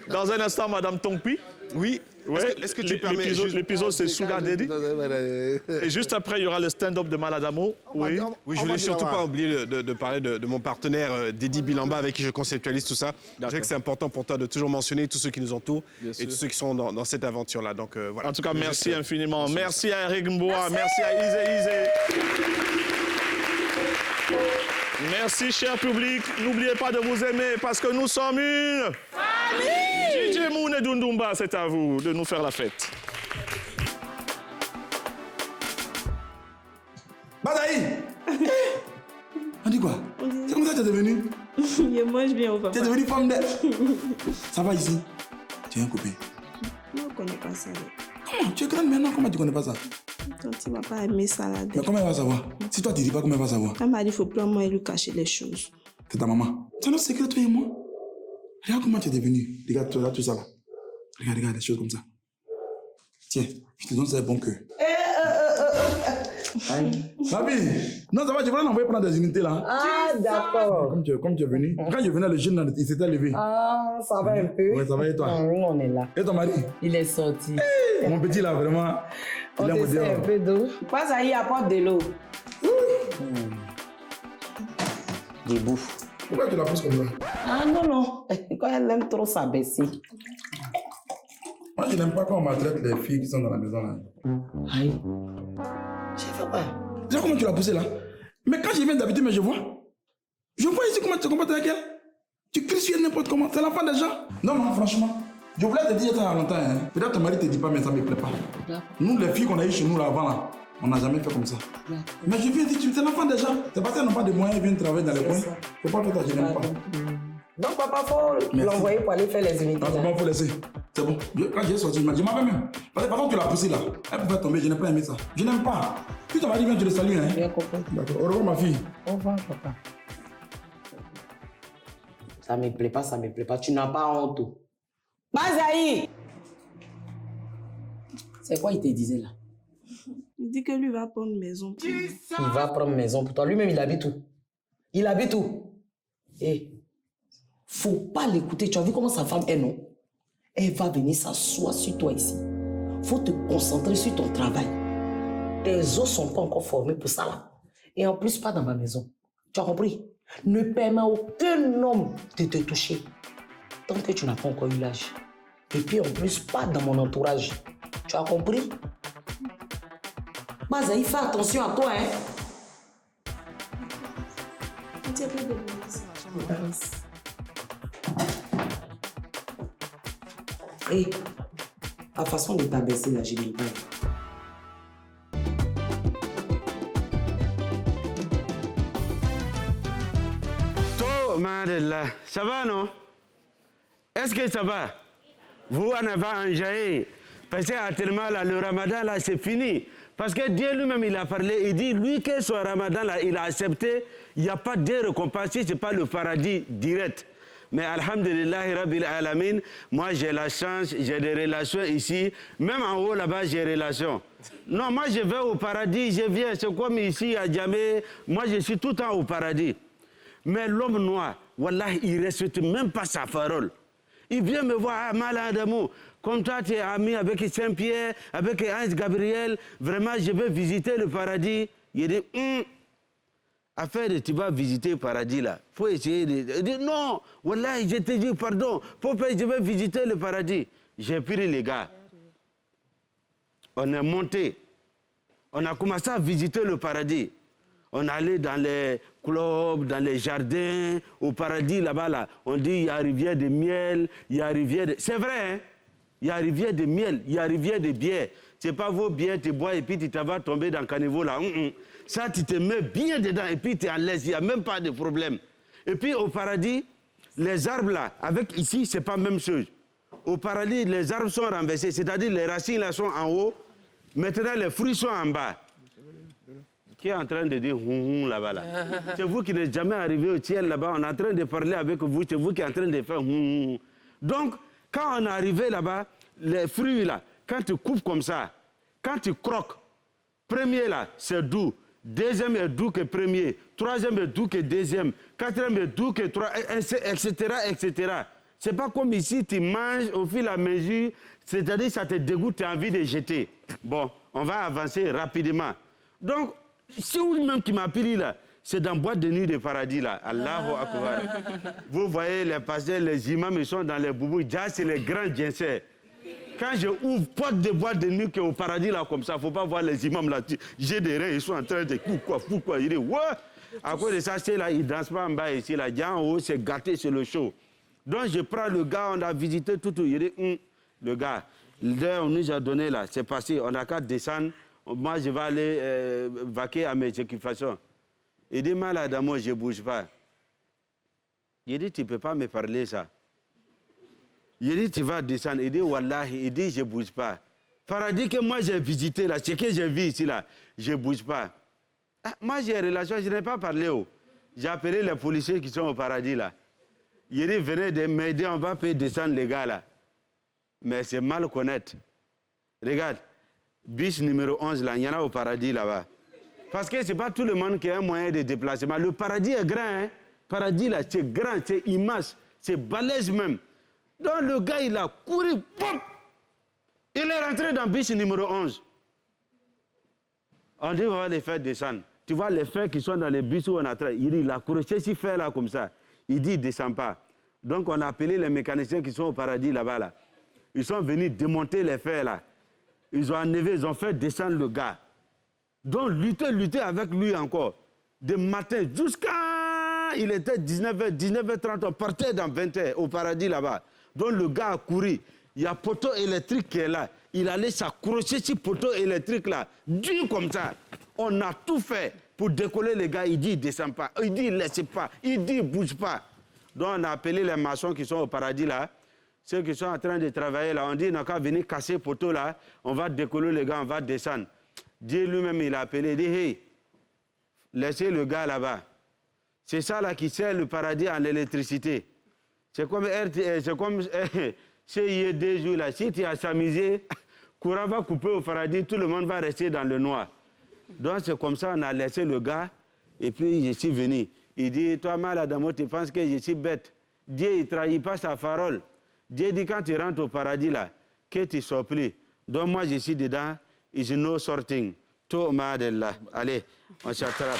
Dans un instant, Madame Tongpi. Oui. Ouais. Est-ce que tu permets juste... L'épisode, c'est Sugar Daddy. Et juste après, il y aura le stand-up de Maladamo. Oui. Oui, je voulais surtout pas oublier de parler de mon partenaire Dédi Bilamba avec qui je conceptualise tout ça. Je sais que c'est important pour toi de toujours mentionner tous ceux qui nous entourent et tous ceux qui sont dans cette aventure-là. Donc voilà. En tout cas, merci infiniment. Merci à Eric Mboa, merci à Isé. Merci, cher public. N'oubliez pas de vous aimer parce que nous sommes une famille. DJ Moune et Dundumba, c'est à vous de nous faire la fête. Badaï. On dit quoi? C'est comme ça que tu es devenu? Moi, je viens au papa. Tu es devenu femme d'aide. Ça va ici? Tu es un copain? Moi, je ne connais pas ça. Comment? Tu es grande maintenant, comment tu ne connais pas ça? Tu ne vas pas aimer ça là. Mais comment elle va savoir? Si toi tu dis pas, comment elle va savoir? Elle m'a dit qu'il faut plus moi lui cacher les choses. C'est ta maman. C'est notre secret, toi et moi. Regarde comment tu es devenu. Regarde tout ça là. Regarde les choses comme ça. Tiens, je te donne ça bon cœur. Babi, non, ça va, je vais l'envoyer prendre des unités là. Ah, d'accord. Comme tu es venu. Quand je venais, le jeune là, il s'était levé. Ah, ça va un peu. Oui, ça va et toi? Oui, on est là. Et ton mari? Il est sorti. Mon petit là, vraiment, il est On essaie un peu d'eau. Passe à y apporte de l'eau. Des bouffes. Pourquoi tu la pousses comme ça? Ah non. Quand elle aime trop s'abaisser. Moi, je n'aime pas quand on maltraite les filles qui sont dans la maison là. Aïe. J'ai fait quoi? Tu sais comment tu l'as poussée là? Mais quand je viens d'habiter, mais je vois. Je vois ici comment tu te comportes avec elle. Tu cries sur n'importe comment. C'est l'enfant des gens. Non, non, franchement. Je voulais te dire ça il y a longtemps. Hein. Peut-être ton mari ne te dit pas, mais ça ne me plaît pas. Nous, les filles qu'on a eues chez nous là avant, là, on n'a jamais fait comme ça. Mais je viens dire, c'est l'enfant des gens. C'est parce qu'elles n'ont pas de moyens, ils viennent travailler dans les coins. Faut pas faire ça, je n'aime pas. Donc, papa, faut l'envoyer pour aller faire les unités. Non, c'est bon, faut laisser. C'est bon. Quand j'ai sorti, je m'avais même. Parce que par contre, tu l'as poussé là. Elle pouvait tomber, je n'ai pas aimé ça. Je n'aime pas. Puis ton mari vient, tu le salues. Hein. Bien compris. D'accord. Au revoir, ma fille. Au revoir, papa. Ça me plaît pas, ça me plaît pas. Tu n'as pas honte. Mazaï! C'est quoi il te disait là? Il dit que lui va prendre une maison. Il va prendre une maison pour toi. Lui-même, il habite où? Il habite où? Eh, faut pas l'écouter. Tu as vu comment sa femme est, non? Elle va venir s'asseoir sur toi ici. Faut te concentrer sur ton travail. Tes os sont pas encore formés pour ça là. Et en plus, pas dans ma maison. Tu as compris? Ne permets à aucun homme de te toucher. Tant que tu n'as pas encore eu l'âge. Et puis en plus, pas dans mon entourage. Tu as compris? Mazaï, fais attention à toi, hein? Et la façon de t'abaisser là, je n'aime pas. Madela, ça va non? Est-ce que ça va? Vous en avez enjaillé. Parce qu'actuellement, le ramadan, là, c'est fini. Parce que Dieu lui-même, il a parlé, il dit, lui, que son ramadan, là, il a accepté, il n'y a pas de récompense, ce n'est pas le paradis direct. Mais alhamdulillah, Rabbil Alamin, moi, j'ai la chance, j'ai des relations ici. Même en haut, là-bas, j'ai des relations. Non, moi, je vais au paradis, je viens, c'est comme ici, à Djamé. Moi, je suis tout le temps au paradis. Mais l'homme noir, wallah, il ne respecte même pas sa parole. Il vient me voir, ah, Maladamou, comme toi tu es ami avec Saint-Pierre, avec Ange Gabriel, vraiment je vais visiter le paradis. Il dit, affaire de tu vas visiter le paradis là, il faut essayer de... Il dit, non, wallah, je te dis pardon, je vais visiter le paradis. J'ai pris les gars. On est monté, on a commencé à visiter le paradis. On allait dans les clubs, dans les jardins, au paradis là-bas, là. On dit il y a rivière de miel, il y a rivière de... C'est vrai, hein? Il y a rivière de miel, il y a rivière de bière. C'est pas vos bières, tu bois et puis tu vas tomber dans le caniveau là. Ça, tu te mets bien dedans et puis tu es à l'aise, il n'y a même pas de problème. Et puis au paradis, les arbres là, avec ici, c'est pas la même chose. Au paradis, les arbres sont renversés, c'est-à-dire les racines là sont en haut, maintenant les fruits sont en bas. Qui est en train de dire là-bas là. C'est vous qui n'êtes jamais arrivé au ciel là-bas, on est en train de parler avec vous, c'est vous qui êtes en train de faire Donc, quand on est arrivé là-bas, les fruits là, quand tu coupes comme ça, quand tu croques, premier là, c'est doux, deuxième est doux que premier, troisième est doux que deuxième, quatrième est doux que troisième, etc., etc. C'est pas comme ici, tu manges au fil et à mesure, c'est-à-dire ça te dégoûte, tu as envie de jeter. Bon, on va avancer rapidement. Donc, c'est vous-même qui m'a pris là. C'est dans boîte de nuit de paradis là. Allahu Akbar. Vous voyez les pasteurs, les imams, ils sont dans les boubous. Déjà, c'est les grands gensers. Quand je ouvre porte de boîte de nuit qui est au paradis là comme ça, il ne faut pas voir les imams là. J'ai des reins, ils sont en train de pourquoi. Il dit, ouais. À cause de ça, c'est là, ils ne dansent pas en bas ici. Là, en haut, c'est gâté sur le show. Donc, je prends le gars, on a visité tout. Il dit, le gars, l'heure on nous a donné là, c'est passé, on n'a qu'à descendre. Moi, je vais aller vaquer à mes occupations. Il dit, malade, moi, je ne bouge pas. Il dit, tu ne peux pas me parler ça. Il dit, tu vas descendre. Il dit, wallahi, il dit, je ne bouge pas. Paradis que moi, j'ai visité là, ce que j'ai vu ici là, je ne bouge pas. Ah, moi, j'ai une relation, je n'ai pas parlé. J'ai appelé les policiers qui sont au paradis là. Il dit, venez de m'aider, on va faire descendre les gars là. Mais c'est mal connaître. Regarde. Bis numéro 11, là, il y en a au paradis là-bas. Parce que ce n'est pas tout le monde qui a un moyen de déplacement. Le paradis est grand, hein. Le paradis, là, c'est grand, c'est immense, c'est balèze même. Donc le gars, il a couru, pop. Il est rentré dans bis numéro 11. On dit, on va les faire descendre. Tu vois les fers qui sont dans les bus où on a travaillé. Il dit, il a accroché ces fers là comme ça. Il dit, il ne descend pas. Donc on a appelé les mécaniciens qui sont au paradis là-bas. Là. Ils sont venus démonter les fers là. Ils ont enlevé, ils ont fait descendre le gars. Donc, lutter avec lui encore. De matin jusqu'à quand il était 19h, 19h30, on partait dans 20h au paradis là-bas. Donc le gars a couru. Il y a poteau électrique qui est là. Il allait s'accrocher sur poteau électrique là, dur comme ça. On a tout fait pour décoller les gars. Il dit, il ne descend pas. Il dit, il ne laisse pas. Il dit, il ne bouge pas. Donc on a appelé les maçons qui sont au paradis là. Ceux qui sont en train de travailler là, on dit, on n'a qu'à venir casser le poteau là. On va décoller les gars, on va descendre. Dieu lui-même, il a appelé. Il dit, hey, laissez le gars là-bas. C'est ça là qui sert le paradis en électricité. C'est comme il y a 2 jours là. Si tu as s'amusé, courant va couper au paradis, tout le monde va rester dans le noir. Donc c'est comme ça, on a laissé le gars, et puis je suis venu. Il dit, toi Maladamo, tu penses que je suis bête. Dieu, il ne trahit pas sa parole. Dieu dit, quand tu rentres au paradis là, que tu ne sors plus. Donc moi, je suis dedans, is no sorting. Tout Madella. Allez, on s'attrape.